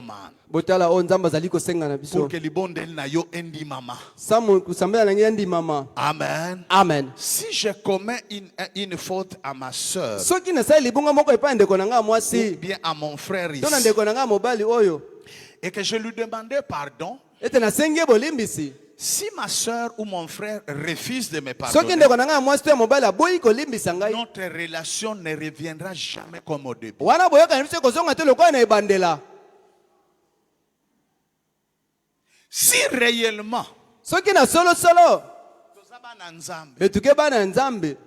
Botala oyo nzambe azali kosenga na biso. Pour que libondel na yo endi mama. Samu kusambela na ngai ndimama. Amen. Amen. Si je commets une faute à ma soeur Soki nasali libunga moko epai ya ndeko na ngai ou mwasi bien à mon frère to na ici ndeko na ngai mobali oyo et que je lui demandais pardon, ete nasengi ye bolimbisi. si ma soeur ou mon frère refuse de me Soki pardonner, ndeko na ngai mwasi to ya mobali aboyi kolimbisa ngai, notre relation ne reviendra jamais comme au début. wana boyokani biso ekozonga te lokola na ebandela. Si réellement Soki na solosolo betuke bana ya nzambe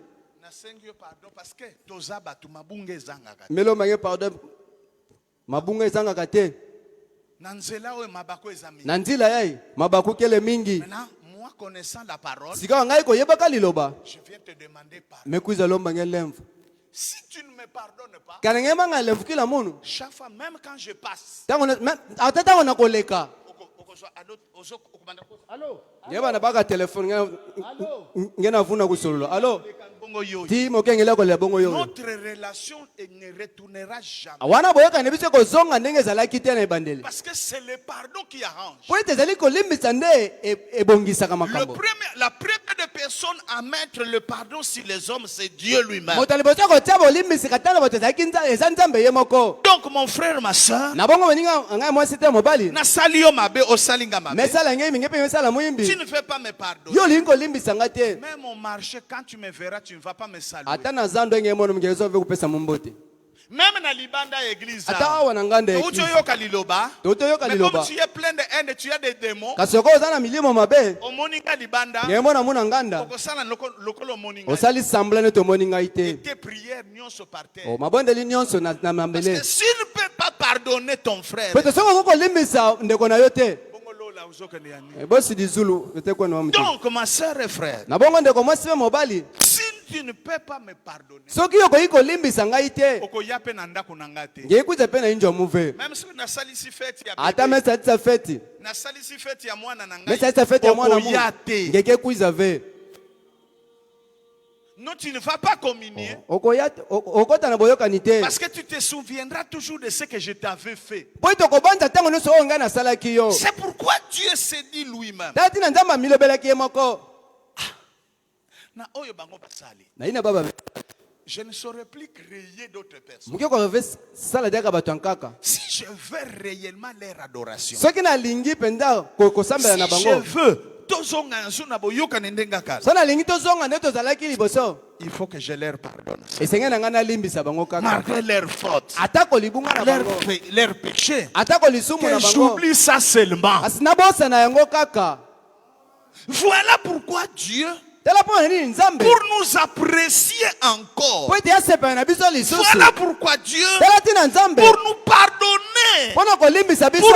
nasengi yo pardon parce que toza batu mabunga ezangaka melombange pardon mabunga ezangaka te na nzela oyo mabako ezami. na nzila yai mabakukele mingi. Maintenant, moi connaissant la parole, Sika ngai koyebaka liloba je viens te demander pardon. mekuiza lombange lemvu Si tu ne me pardonnes pas, kana ngai manga lemvu kila munu chaque fois même quand je passe, ata ntango na koleka allô, ye bana baka telefone ngai nafuna kusolola alo bongo yo. ti mokengela kolela bongo yo Notre relation ne retournera jamais. wana boyokani biso kozonga ndenge ezalaki te na ebandeli Parce que c'est le pardon qui arrange. po ete ezali kolimbisa nde ebongisaka makambo. La première des personnes à mettre le pardon sur les hommes, c'est Dieu lui-même. moto liboso kotia bolimbisi katana bato ezalaki eza nzambe ye moko. Donc mon frère, ma soeur, na bongo moninga ngai mwasi te mobali na sali yo mabe o salinga mabe. mesala ngai mingi mpe mesala Tu moyimbi ne fais pas me pardonner. yo olingi kolimbisa ngai te. Même au marché, quand tu me verras, tu ne vas pas me saluer. ata na zando enge mono mngezo ove kupesa mumbote Même dans libanda église. ata awa na nganda ya Ucho Kristo. yoka liloba. Totoyoka Mais comme liloba tu es plein de haine, tu as des démons. kasi oko oza na milimo mabe Au moninga libanda. ngai mona muna nganda Okosala lokolo moninga. osali sambla nde tomoni ngai te. Tes prières nyonso par terre. mabondeli nyonso na Parce mambele que s'il ne peut pas pardonner ton frère, pete soki okokolimbisa ndeko na yo te bongo lola uzokende yani. bosidi zulu etekwena wa mutu Donc ma sœur et frère, na bongo ndeko mwasi pe mobali si tu ne peux pas me pardonner, soki okoki kolimbisa ngai te okoya pe na ndako na nga te. ngeikuza mpe na injwa muve Même si nasalisi fête ya ata bébé, mesalisa feti nasalisi fête ya mwana na ngai, mesalisa feti ya mwana mu okoya te. ngekekuiza ve Non, tu ne vas pas communier. okota na boyokani te Parce que tu te souviendras toujours de ce que je t'avais fait. po ete okobonza ntango nyonso oyo ngai nasalaki yo C'est pourquoi Dieu s'est dit lui-même. tala tina nzambe amilobelaki ye moko Na oyo bango basali. naina baba Je ne saurais plus créer d'autres personnes. moki okoreve sala diaka bato ya nkaka Si je veux réellement leur adoration, soki nalingi mpenza kosambela na si je bango veux Il faut que je leur pardonne. Malgré leurs fautes, leur péché, que j'oublie ça seulement. Voilà pourquoi Dieu, pour nous apprécier encore, voilà pourquoi Dieu, pour nous pardonner, pour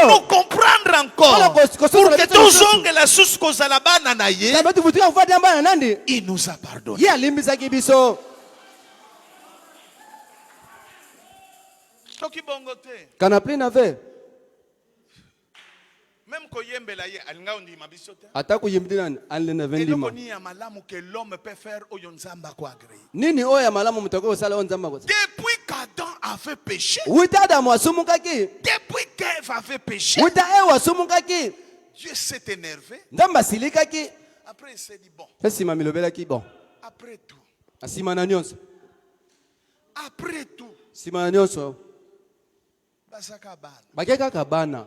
nous comprendre encore, pour que tous ongles la sous kozalaba nanaye, il nous a pardonné. Même que l'homme peut faire nini oya malamu mtoko osala onzamba kwa depuis qu'Adam avait péché, wita Adamu asumukaki depuis qu'Ève avait péché, wita Ewa asumukaki Dieu s'est énervé. Nzamba silikaki Après il s'est dit bon. Sima milobelaki bon. Après tout. Asima na nyonso. Après tout. Sima na nyonso. Basaka bana. Bakeka kabana.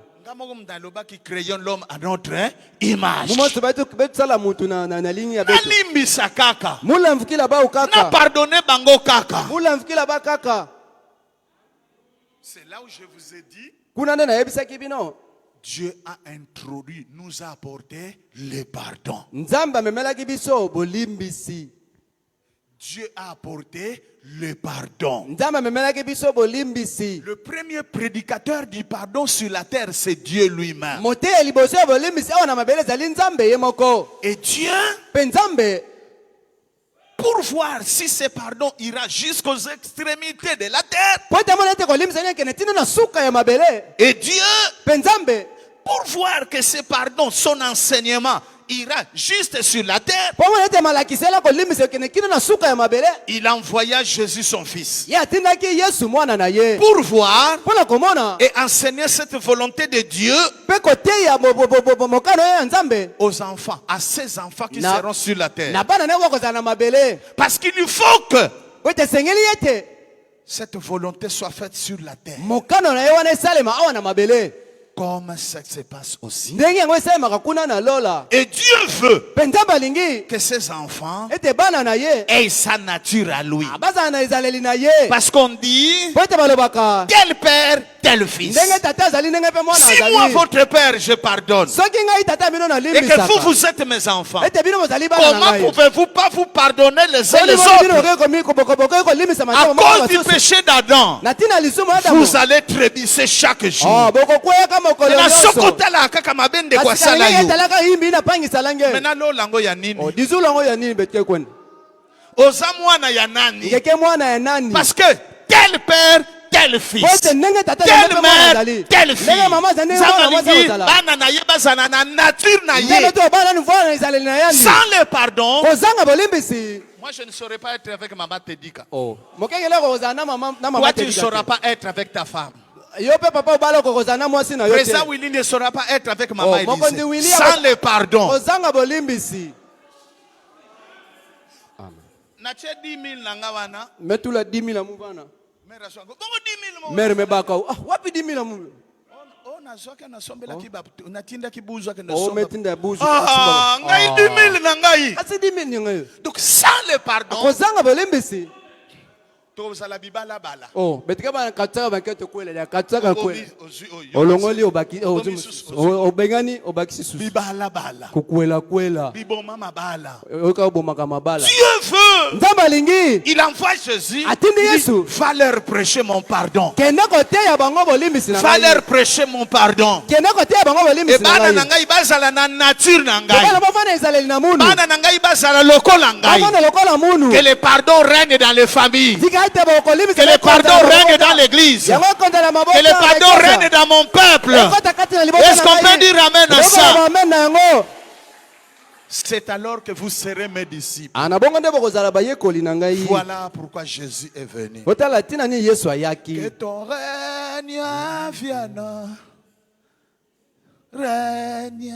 Qui créons l'homme à notre image. Na pardonné bango kaka. C'est là où je vous ai dit, Dieu a introduit, nous a apporté le pardon. Dieu a apporté le pardon. Le premier prédicateur du pardon sur la terre, c'est Dieu lui-même. Et Dieu, pour voir si ce pardon ira jusqu'aux extrémités de la terre. Et Dieu, pour voir que ce pardon, son enseignement, ira juste sur la terre, il envoya Jésus son fils pour voir et enseigner cette volonté de Dieu aux enfants, à ces enfants qui seront sur la terre. Parce qu'il faut que cette volonté soit faite sur la terre. Comme ça se passe aussi. Et Dieu veut que ses enfants aient sa nature à lui. Parce qu'on dit tel père, tel fils. Si moi votre père je pardonne et que vous, vous êtes mes enfants, comment pouvez-vous pas vous pardonner les uns les autres? À cause du péché d'Adam, vous allez trébucher chaque jour. Parce que tel père, tel fils, telle mère, telle fille, sans le pardon, moi je ne saurais pas être avec maman Tedika. Toi tu ne sauras pas être avec ta femme. Président Willy ne saura pas être avec maman Élysée. Sans le pardon. Metula 10 000 amuvana. Mère me baka. Ah, wapi 10 000 amu? Ah, ngai 10 000 na ngai. Asi 10 000 ngai. Donc sans le pardon. Kozanga bolembisi. Oh, betika bana kataka baketo kwela ya kataka kwela. Olongoli obaki obengani obaki susu. Bibala bala. Kukwela kwela. Biboma mabala. Oka bomaka mabala. Dieu veut. Nzamba lingi. Il envoie Jésus. Atindi Yesu. Va leur prêcher mon pardon. Kenda kote ya bango bolimbisi na ngai. Va leur prêcher mon pardon. Kenda kote ya bango bolimbisi na ngai. Bana na ngai bazala na nature na ngai. Bana bafana ezaleli na munu. Bana na ngai bazala lokola ngai. Bana lokola munu. Que le pardon règne dans les familles. Que le pardon règne dans l'église. Que le pardon règne dans mon peuple. Est-ce qu'on peut dire amen à ça? C'est alors que vous serez mes disciples. Voilà pourquoi Jésus est venu. Que ton règne vienne. Règne.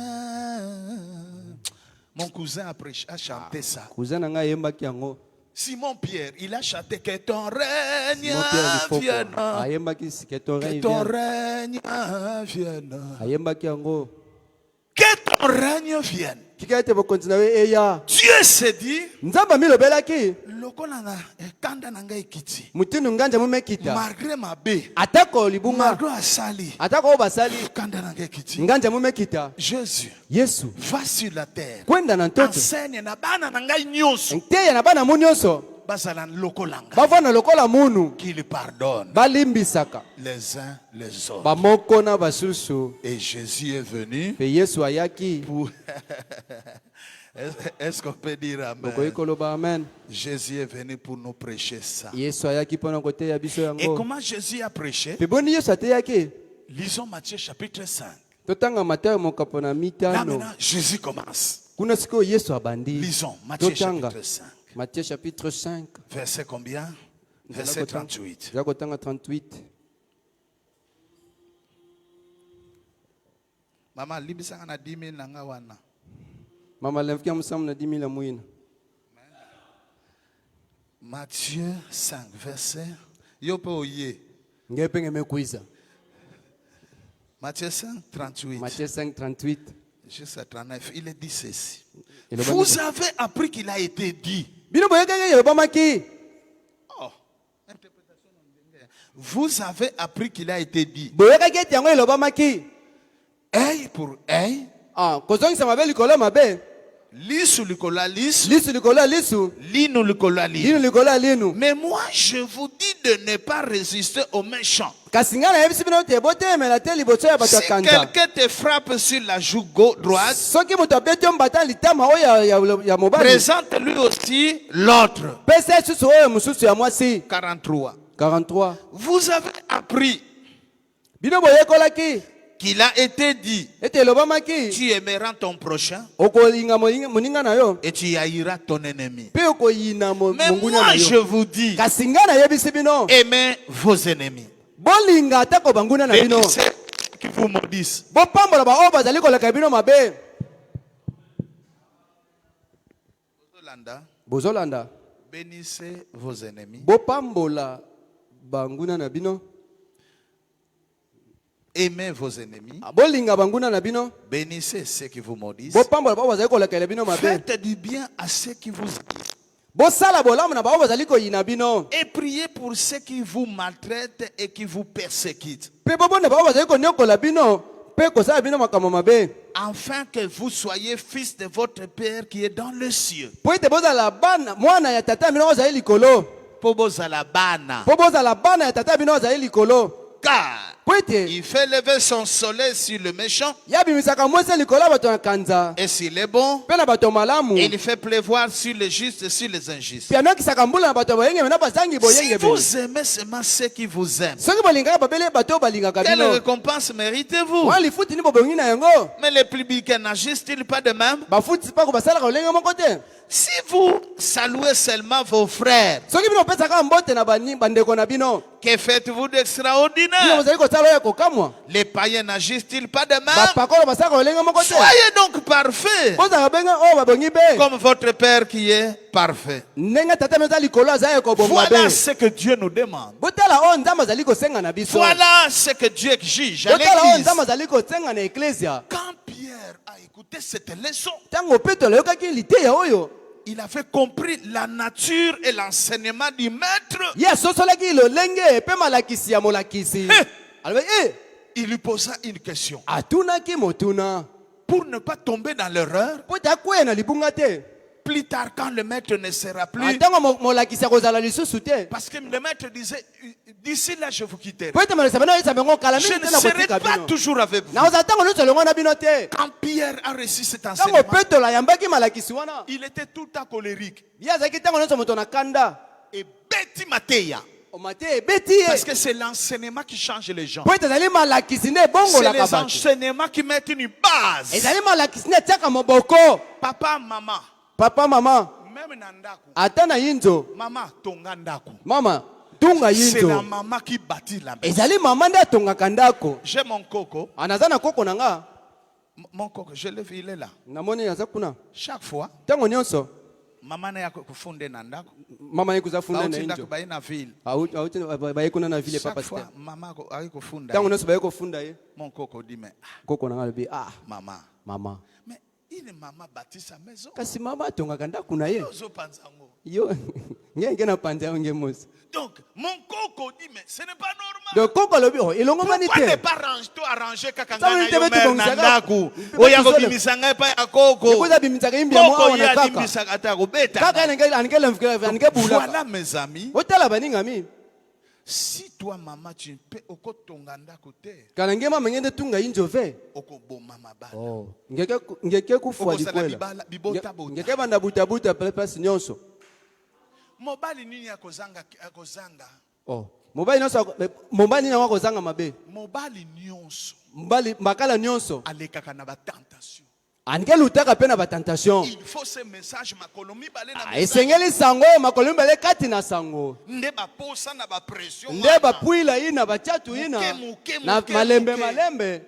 Mon cousin a chanté ça. Simon Pierre, il a chanté que ton règne vienne. Que ton règne vienne. Que ton ton règne vienne. Dieu s'est dit, malgré ma baie, malgré Asali, Jésus va sur la terre, enseigne na bana na ngai nyonso, qu'il pardonne les uns les autres. Et Jésus est venu pour... Est-ce qu'on peut dire amen? Jésus est venu pour nous prêcher ça. Et comment Jésus a prêché? Lisons Matthieu chapitre 5. Là maintenant, Jésus commence. Lisons Matthieu chapitre 5. Matthieu chapitre 5. Verset combien? Verset 38. Maman, libisanga na 10 000 nanga wana. Maman, l'enfant me semble na 10 000 amouine. Matthieu 5, verset. Yopo oye. Ngepenge mekuiza. Matthieu 5, 38. Matthieu 5, 38. Jusqu'à 39. Il est dit ceci. Vous avez appris qu'il a été dit. Oh. Vous avez appris qu'il a été dit. Œil pour œil. Lisu likola lisu. Linu likola linu. Mais moi je vous dis de ne pas résister aux méchants. Si quelqu'un te frappe sur la joue droite, présente-lui aussi l'autre. 43. Vous avez appris qu'il a été dit, tu aimeras ton prochain et tu haïras ton ennemi. Mais moi je vous dis, aimez vos ennemis. Bénissez qui vous maudissent. Bénissez vos ennemis. Aimez vos ennemis. Bénissez ceux qui vous maudissent. Faites du bien à ceux qui vous haïssent. Et priez pour ceux qui vous maltraitent et qui vous persécutent. Afin que vous soyez fils de votre Père qui est dans le ciel. Car il fait lever son soleil sur le méchant et s'il est bon, et il fait pleuvoir sur les justes et sur les injustes. Si vous aimez seulement ceux qui vous aiment, quelle récompense méritez-vous? Mais les publicains n'agissent-ils pas de même? Si vous saluez seulement vos frères, que faites-vous d'extraordinaire? Les païens n'agissent-ils pas de même? Soyez donc parfaits, comme votre Père qui est parfait. Voilà ce que Dieu nous demande. Voilà ce que Dieu exige à l'Église. Quand Pierre a écouté cette leçon, il avait compris la nature et l'enseignement du maître. Il lui posa une question. Pour ne pas tomber dans l'erreur, plus tard quand le maître ne sera plus, parce que le maître disait, d'ici là je vous quitterai. Je ne serai pas toujours avec vous. Quand Pierre a reçu cet enseignement, il était tout le temps colérique. Et Betty Matéa. Parce que c'est l'enseignement qui change les gens. C'est les enseignements qui mettent une base. Papa, maman. Même Nandako. Maman, c'est la maman qui bâtit la maison. J'ai mon coco. Mon coco, je l'ai vu, il est là. Chaque fois, maman n'a pas fondé Nandako. Maman n'a pas fondé ville. Chaque fois, maman a fondé. Mon coco dit, mais maman, Maman. Mais une maman bâtit sa maison. Kasi mama atongaka ndako na ye. Ozo panzango. Yo ngeke na panza yango mosi. Donc, mon coco dit, mais ce n'est pas normal. Donc koko lobi oh ilongo Pourquoi manite. ne pas arranger kakanga Ça, na on yo devait mère tout nandaku. comme ça. Oyango bimisanga pa ya koko. Ekuza bimitaka imbia mo Koko awana ya kaka. bimisaka ta robeta. Kaka anike bula. Voilà mes amis. Otala baninga mi. Si toi maman tu peux okotonga ndako te. Kana ngema mengende tunga injove. Okoboma mabala. Oh, ngeke kufwa likwela. Ngeke banda buta place nyonso. Mobali nini akozanga. Oh, mobali nini akozanga mabe. Mobali nyonso. Mobali makala nyonso. Alekaka na ba tentation. Anike lutaka pe na ba tentation. Il faut ce message makolomi balé na message. Esengeli sango makolomi balé kati na sango. Nde ba posa na ba pression. Nde ba puila ina ba chatu ina. Na malembe.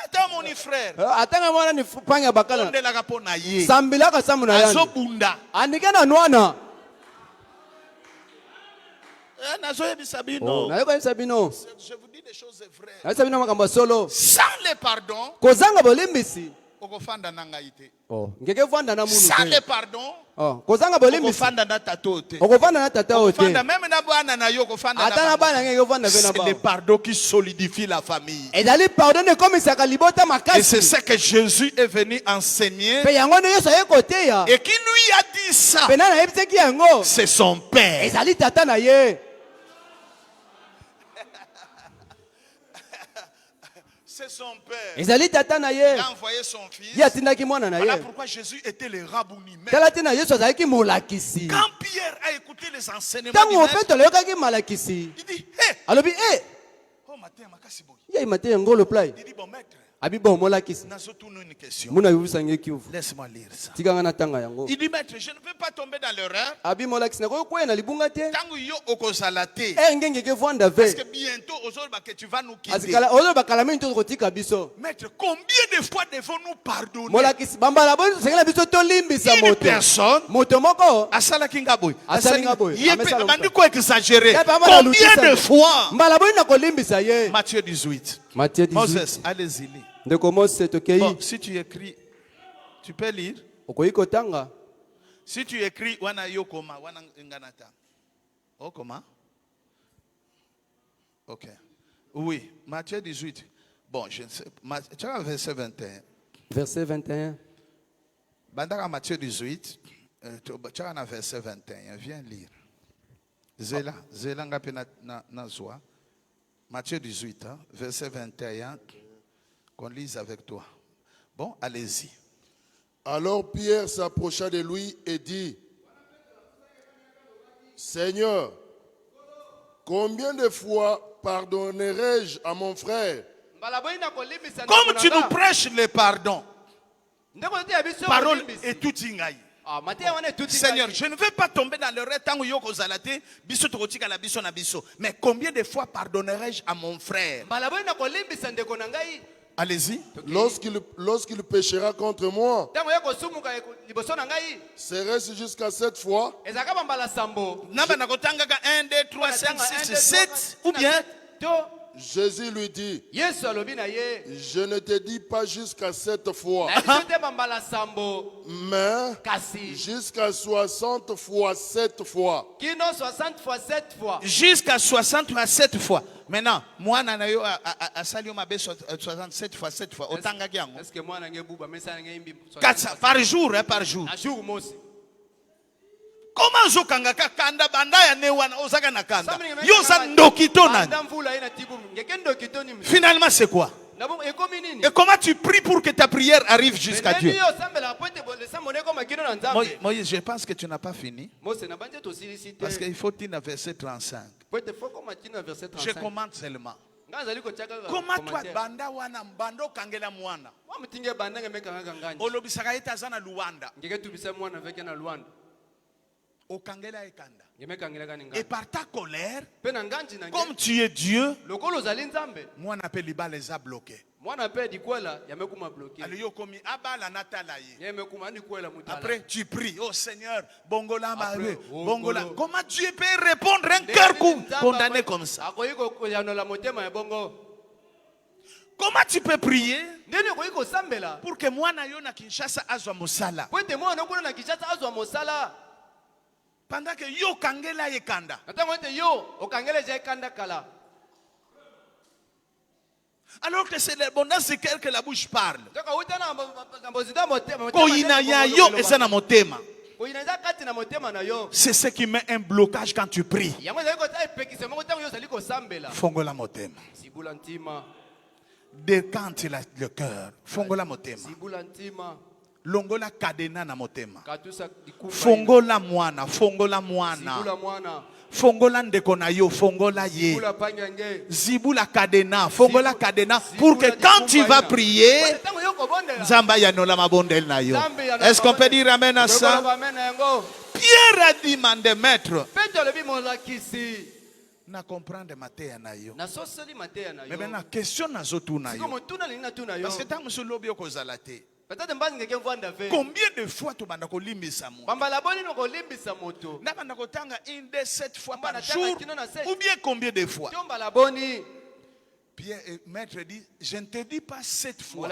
Attends mon frère. Atanga mwana ni panga bakala. Nde la kapona ye. Sambilaka samu na yango. Azobunda. Anike na nwana. Je vous dis des choses vraies. Sans le pardon, sans le pardon, c'est le pardon qui solidifie la famille. Et c'est ce que Jésus est venu enseigner. Et qui lui a dit ça, c'est son Père. C'est son Père. Il a envoyé son fils. Voilà pourquoi Jésus était le rabouni. Quand Pierre a écouté les enseignements du Maître, il dit, hé, oh matin, il dit, bon maître, une question. Laisse-moi lire ça. Il dit, maître, je ne peux pas tomber dans l'erreur. Tangu yo okozalate. Parce que bientôt, que tu vas nous quitter. Maître, combien de fois devons-nous pardonner? Une personne a salakingaboy. Exagéré. Combien de fois? Matthieu 18. Moses, allez-y. Bon, si tu écris, tu peux lire. Si tu écris, wana yokoma, wana nganata. Oh, comment? Ok. Oui, Matthieu 18. Bon, je ne sais pas. Tu as verset 21. Verset 21. Bandara Matthieu 18. Tu as verset 21. Viens lire. Zela ngapi na zwa. Matthieu 18, hein, verset 21. Qu'on lise avec toi. Bon, allez-y. Alors Pierre s'approcha de lui et dit, Seigneur, combien de fois pardonnerai-je à mon frère? Comme tu nous prêches le pardon, parole et tout ingaï. Seigneur, je ne veux pas tomber dans le rectangle yoko zalate, biso tokotika la biso na biso. Mais combien de fois pardonnerai-je à mon frère? Allez-y. Lorsqu'il péchera contre moi, serait-ce jusqu'à 7 fois? 1, 2, 3, 5, 6, 7 ou bien? Jésus lui dit, je ne te dis pas jusqu'à 7 fois, mais jusqu'à 60 fois 7 fois. Jusqu'à 60 fois 7 fois. Maintenant, moi, je suis 67 fois 7 fois. Par jour, par jour. Comment zo kangaka kanda banda ya newana ozaka na kanda yo za ndokito nani? Finalement c'est quoi? Et comment tu pries pour que ta prière arrive jusqu'à Dieu? Moïse, je pense que tu n'as pas fini. Parce qu'il faut tenir verset 35. Je commente seulement. Comment toi banda wana mbando kangela mwana? Olobisaka ita zana luanda. Et par ta colère, comme tu es Dieu, moi n'appelle pas les a bloqués. Après tu pries, oh Seigneur, bongola mabe, bongola. Comment Dieu peut répondre un cœur condamné comme ça? Comment tu peux prier pour que moi na yo na Kinshasa azwa mosala? Pendant que yo kangela yekanda. Alors que c'est l'abondance de cœur que la bouche parle. C'est ce qui met un blocage quand tu pries. Fongola motema. Décante le cœur. Fongola motema. Longola kadena na motema. Fongola mwana. Fongola mwana. Fongola ndeko na yo, fongola ye. Zibula kadena, fongola kadena. Pour que quand tu vas prier, Zamba yanola mabondel na yo. Est-ce qu'on peut dire amen à ça? Pierre a demandé, maître, na comprendre matéa na yo. Mais maintenant, question na zotu na yo. Parce que tant que nous lobby au zalate. Combien de fois tu vas limbisa moto? Na banda kotanga une de 7 fois par jour ou bien combien de fois? Pierre maître dit, je ne te dis pas 7 fois.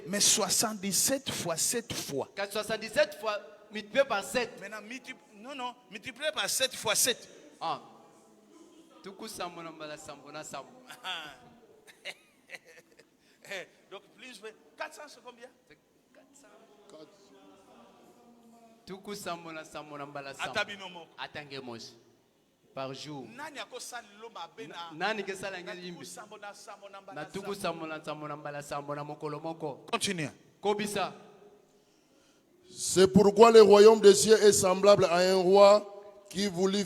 Mais 77 fois 7 fois. 77 fois multiplié par 7. Maintenant multiplié par 7 fois 7. Ah. Donc plus 400 c'est combien? 400 par jour. Continue. C'est pourquoi le royaume des cieux est semblable à un roi qui voulut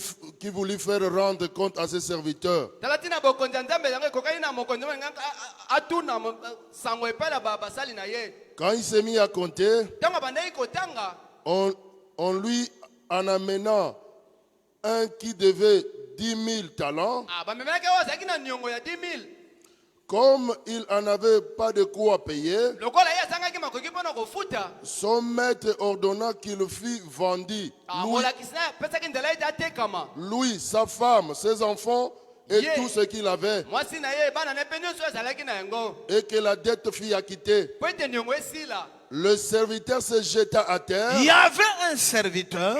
faire rendre compte à ses serviteurs. Quand il s'est mis à compter, on lui en amenant un qui devait 10 000 talents. Comme il n'en avait pas de quoi payer, son maître ordonna qu'il fût vendu. Lui, sa femme, ses enfants et tout ce qu'il avait. Et que la dette fût acquittée. Le serviteur se jeta à terre. Il y avait un serviteur.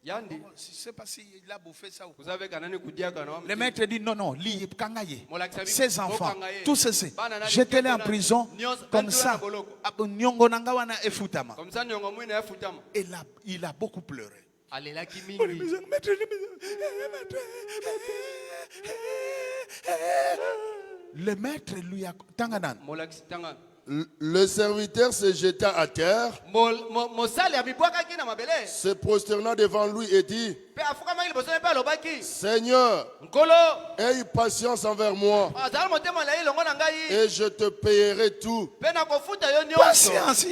Je ne sais pas s'il a bouffé ça ou pas. Le maître dit non, ses enfants, tous ceux, jetez-les en prison, comme ça. Et là, il a beaucoup pleuré. Le maître lui a... Le serviteur se jeta à terre, se prosterna devant lui et dit, Seigneur, aie patience envers moi et je te payerai tout. Patience,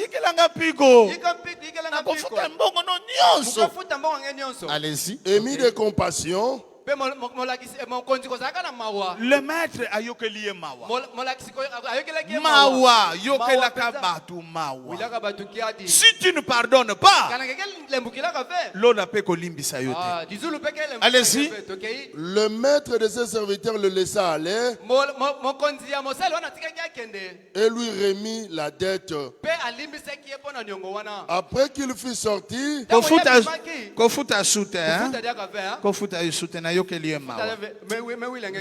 allez-y. Émis de compassion, le maître a yokelie mawa. Mawa, yokelaka batu mawa. Si tu ne pardonnes pas, l'on peut kolimbisa yote. Allez-y. Le maître de ses serviteurs le laissa aller et lui remit la dette. Après qu'il fut sorti,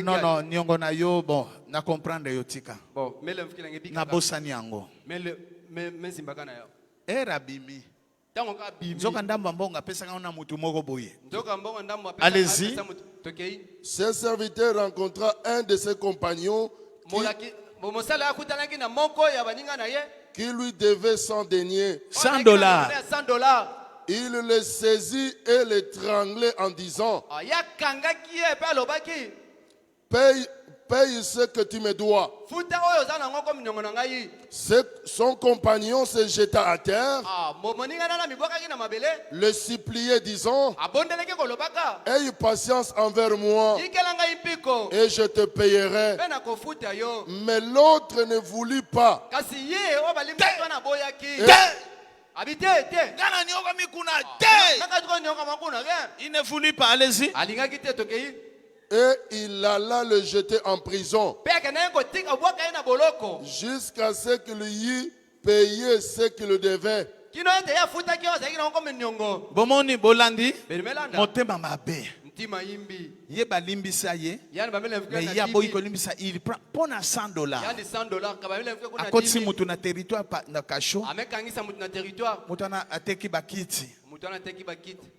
non, nyongo na yo bon, na comprendre yo tika. Na bosani yango. Erabimi. Nzoka ndamba mbonga pesa kana mutu moko boye. Allez-y. Ce serviteur rencontra un de ses compagnons qui lui devait 100 deniers. $100. Il le saisit et l'étranglait en disant, paye ce que tu me dois. Son compagnon se jeta à terre, le suppliait disant, aie patience envers moi et je te payerai. Mais l'autre ne voulut pas. Il ne voulut pas, allez-y. Et il alla le jeter en prison jusqu'à ce qu'il y paye ce qu'il devait. Bomoni bolandi, motema mabe. Ye balimbisa ye, mais il y a boy kolimbisa, il prend pour $100. À côté si mutu na territoire na kasho, mutu na ateki bakiti.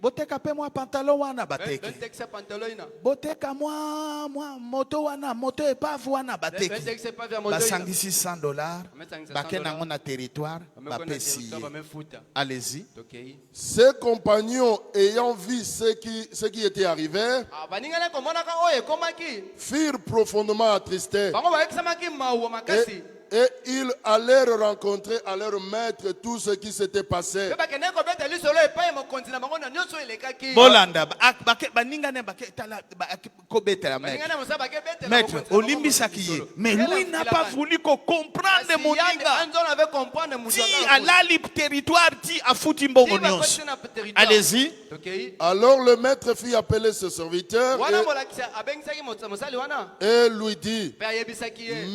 Boteka pe moi pantalon wana bateki. Boteka moi moto wana moto epave wana bateki. Basangisi $100, bakena ngona territoire, bapesi. Allez-y. Ses compagnons ayant vu ce qui était arrivé, firent profondément attristés. Et ils allèrent rencontrer à leur maître tout ce qui s'était passé. Bolanda, maître, Olimbisa qui mais lui n'a pas voulu comprendre mon ninga. Si à la libre territoire, ti a foutu mbongo nyonso. Allez-y. Alors le maître fit appeler ce serviteur et lui dit,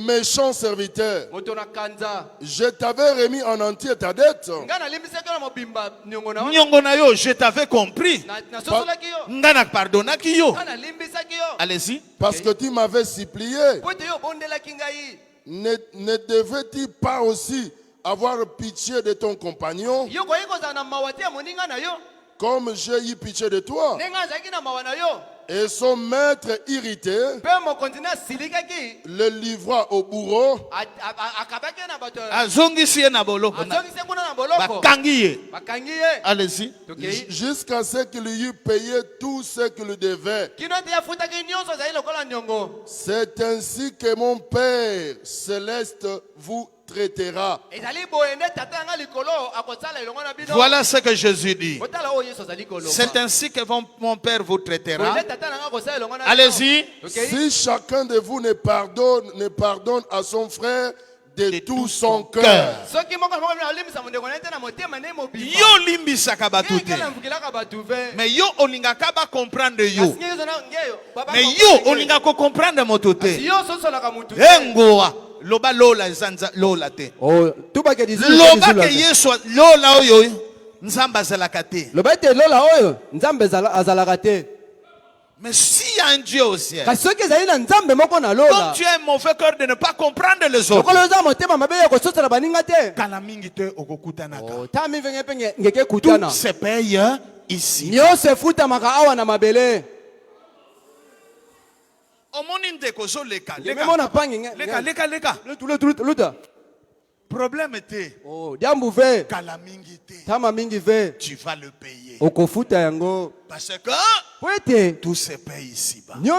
méchant serviteur, je t'avais remis en entier ta dette. Nyongonayo, je t'avais compris. Ngana pardonnaki yo. Allez-y. Parce que tu m'avais supplié. Ne devais-tu pas aussi avoir pitié de ton compagnon comme j'ai eu pitié de toi? Et son maître irrité le livra au bourreau allez-y jusqu'à ce qu'il eût payé tout ce qu'il devait. C'est ainsi que mon Père céleste vous traitera. Voilà ce que Jésus dit. C'est ainsi que mon Père vous traitera. Allez-y. Si chacun de vous ne pardonne à son frère de tout son cœur. Yo limbisaka batute. Mais yo olingaka ba comprendre yo. Mais yo olingaka comprendre motote. Engoa. Loba lola zanza lola te. Oh, tuba ke dizu. Loba ke yeso lola oyo nzamba zalaka te. Loba te lola oyo nzambe azalaka te. Mais s'il y a un Dieu au ciel, comme tu as un mauvais cœur de ne pas comprendre les autres, tout se paye ici. Problème était, tu vas le payer. Parce que tout se paye ici-bas. Qui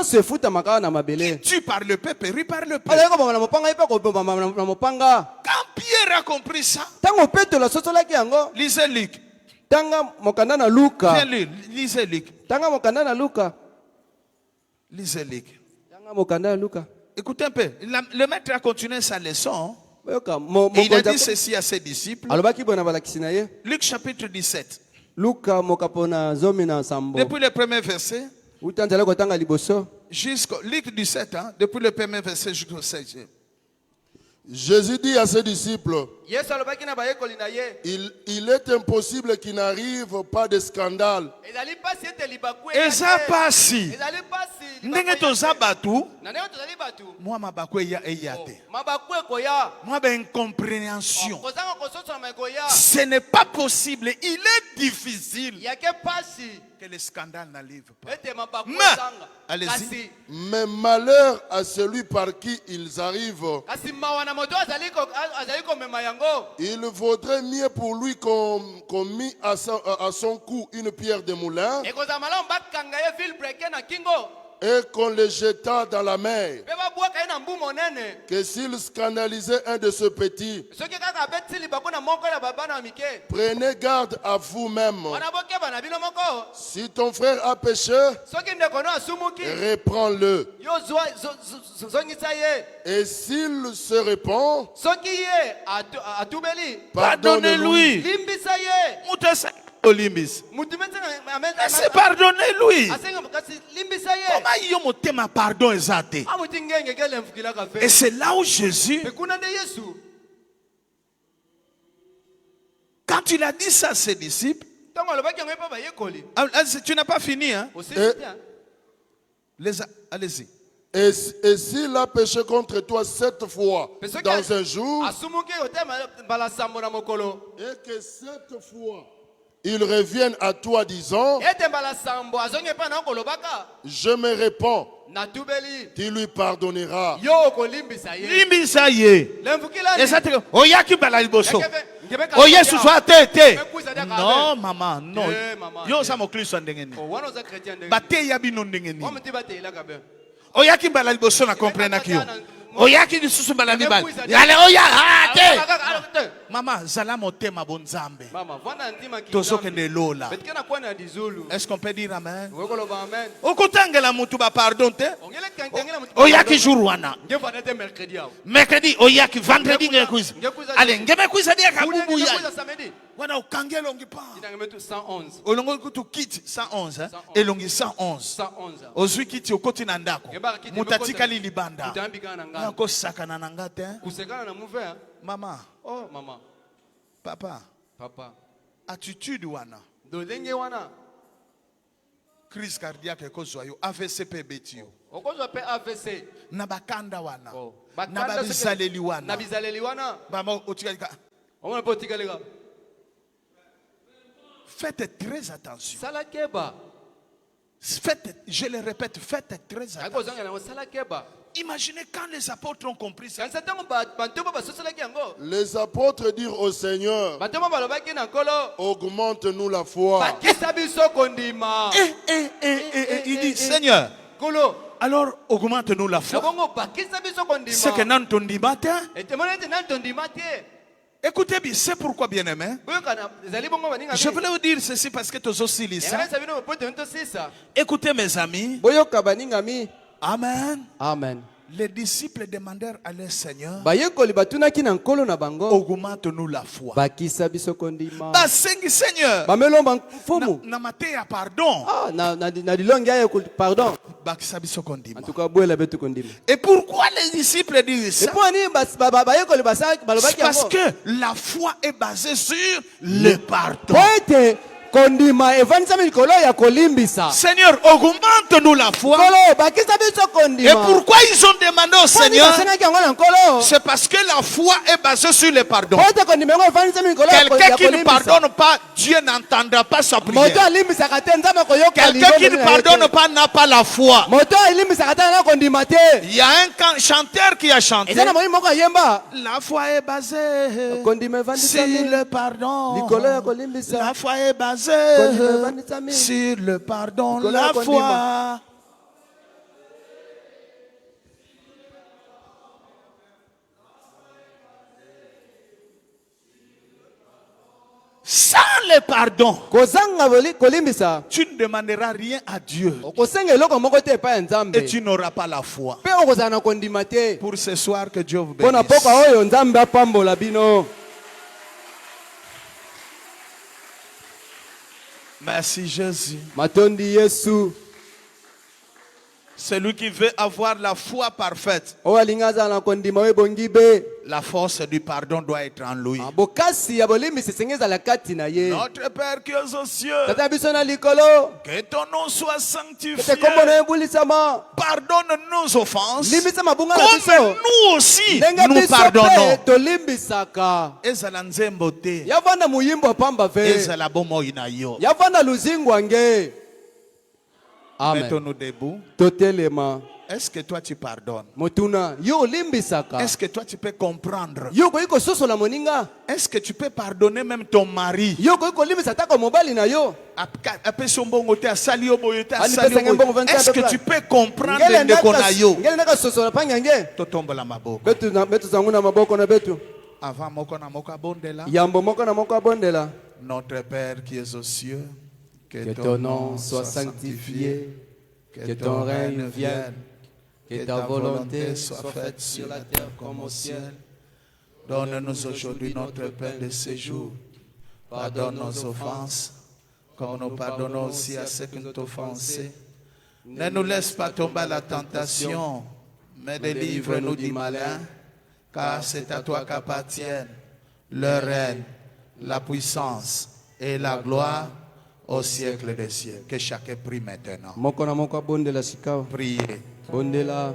tue par le peu, périt par le peu. Quand Pierre a compris ça, lisez Luc. Viens lire, lisez Luc. Lisez Luc. Écoutez un peu, le maître a continué sa leçon. Et il a dit ceci à ses disciples. Luc chapitre 17. Depuis le premier verset jusqu'au Luc 17, hein, depuis le premier verset jusqu'au 16e. Jésus dit à ses disciples, il est impossible qu'il n'arrive pas de scandale. Et ça passe. Moi, ma incompréhension. Ce n'est pas possible. Il est difficile que le scandale n'arrive pas. Mais, allez-y. Mais malheur à celui par qui ils arrivent. Il vaudrait mieux pour lui qu'on mit à son cou une pierre de moulin et qu'on les jeta dans la mer, que s'ils scandalisaient un de ceux petits, prenez garde à vous-même. Si ton frère a péché, reprends-le. Et s'il se répand, pardonnez-lui. C'est pardonnez-lui. Comment pardon exacté? Et c'est là où Jésus, quand il a dit ça à ses disciples, tu n'as pas fini, hein? Allez-y. Et s'il a péché contre toi 7 fois dans un jour, et que 7 fois il revienne à toi disant, je me répands, tu lui pardonneras. Non, maman, non. Yo sa mo Kristo ndengeni. Oyaki bala liboso na comprendre ki yo. Oyaki lisusu bala libala. Yale oya ate. Mama zala motema bonzambe. Tozokende lola. Est-ce qu'on peut dire amen? Okotangela mutu ba pardon te. Oyaki jour wana. Mercredi oyaki vendredi ngekuiza. Allez ngeme kuiza dia kabubu ya. Wana okangela ongipa. 111. Olongo kutu kit 111 hein. Elongi 111. Ozwi kiti okoti na ndako. Mutatika libanda. Ko sakana na ngate. Kusekana na muvea. Mama. Oh mama. Papa. Attitude wana. Dolenge wana. Crise cardiaque kozwa yo AVC pe betio. Okozwa pe AVC. Na bakanda wana. Oh. Na babizaleli wana. Na bizaleli wana. Bama otikalika. On va pas otikalika. Faites très attention. Salakeba. Je le répète, faites très attention. Imaginez quand les apôtres ont compris ça. Les apôtres dirent au Seigneur, augmente-nous la foi. Il dit, Seigneur, alors augmente-nous la foi. C'est que nan tondimate. Écoutez bien, c'est pourquoi bien aimé. Je voulais vous dire ceci parce que tous aussi lisent. Écoutez mes amis. Amen. Amen. Les disciples demandèrent à leur Seigneur, augmente-nous la foi. Seigneur, pardon. Pardon. Et pourquoi les disciples disent ça? Parce que la foi est basée sur le pardon. Seigneur, augmente-nous la foi. Et pourquoi ils ont demandé au Seigneur? C'est parce que la foi est basée sur le pardon. Quelqu'un qui ne pardonne pas, Dieu n'entendra pas sa prière. Quelqu'un qui ne pardonne pas n'a pas la foi. Il y a un chanteur qui a chanté. La foi est basée sur le pardon. La foi est basée sur le pardon, la foi. Sans le pardon, tu ne demanderas rien à Dieu et tu n'auras pas la foi. Pour ce soir, que Dieu vous bénisse. Merci Jésus. Celui qui veut avoir la foi parfaite, la force du pardon doit être en lui. Notre Père qui es aux cieux, que ton nom soit sanctifié. Pardonne nos offenses, comme nous aussi nous pardonnons. Ezala nzembo te, ezala bomoi na yo. Amen. Mettons-nous debout. Est-ce que toi tu pardonnes? Motuna, yo limbisaka. Est-ce que toi tu peux comprendre? Yo ko soso la moninga. Est-ce que tu peux pardonner même ton mari? Yo ko limbisa taka mobali na yo. Est-ce que tu peux comprendre de konayo? Ngele naka soso la panyange. Totomba la maboko. Betu zangu na maboko na betu. Avant moko na moko abondela. Yambo moko na moko abondela. Notre Père qui es aux cieux, que ton nom soit sanctifié, que ton règne vienne, que ta volonté soit faite sur la terre comme au ciel. Donne-nous aujourd'hui notre pain de ce jour. Pardonne nos offenses, comme nous pardonnons aussi à ceux qui nous ont offensés. Ne nous laisse pas tomber à la tentation, mais délivre-nous du malin, car c'est à toi qu'appartiennent le règne, la puissance et la gloire au siècle des siècles. Que chacun prie maintenant. Priez. Bondela.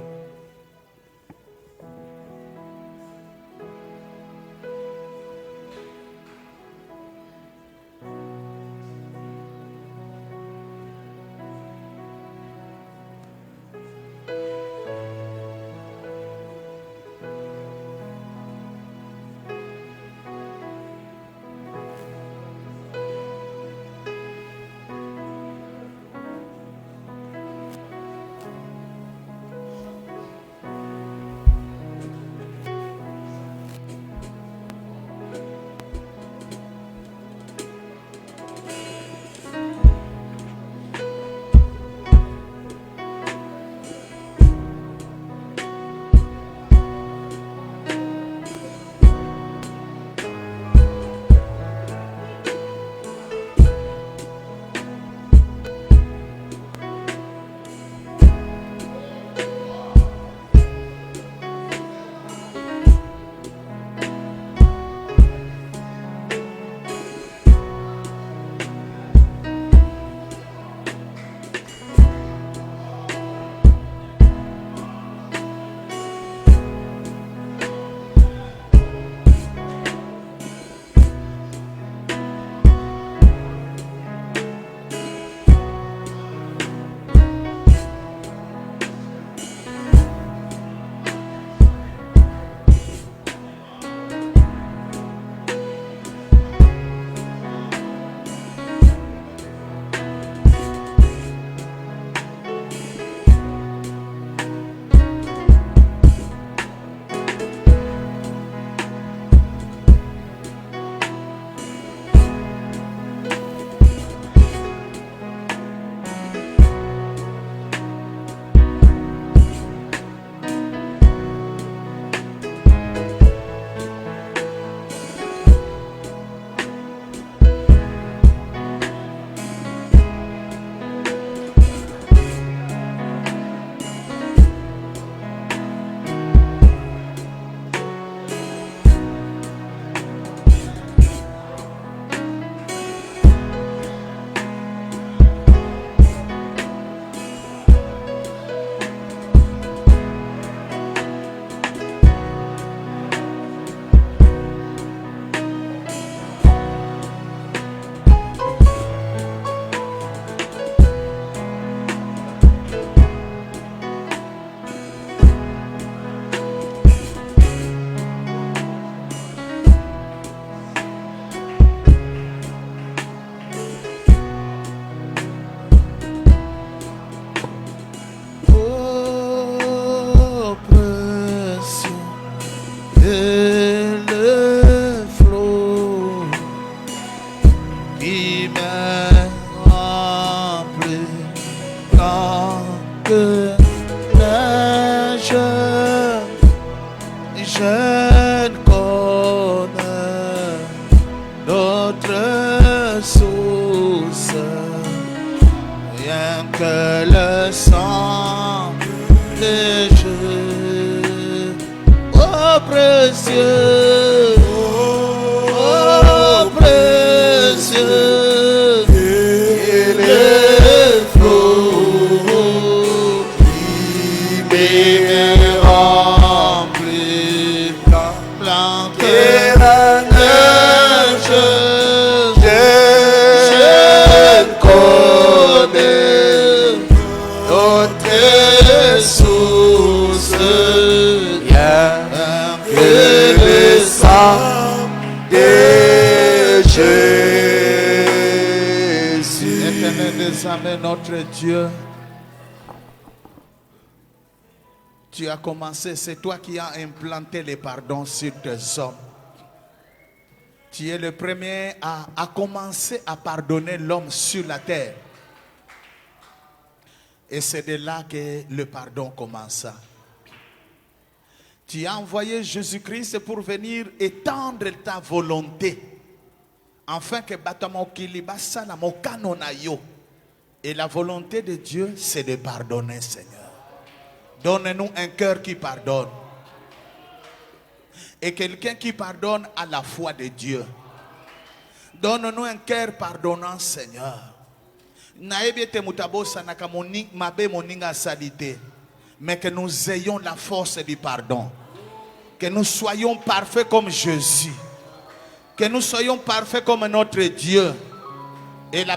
Notre source. Bien-aimé notre Dieu, tu as commencé, c'est toi qui as implanté les pardons sur tes hommes. Tu es le premier à commencer à pardonner l'homme sur la terre. Et c'est de là que le pardon commença. Tu as envoyé Jésus-Christ pour venir étendre ta volonté. Afin que et la volonté de Dieu, c'est de pardonner, Seigneur. Donne-nous un cœur qui pardonne. Et quelqu'un qui pardonne à la foi de Dieu. Donne-nous un cœur pardonnant, Seigneur. Mais que nous ayons la force du pardon. Que nous soyons parfaits comme Jésus. Que nous soyons parfaits comme notre Dieu. Et la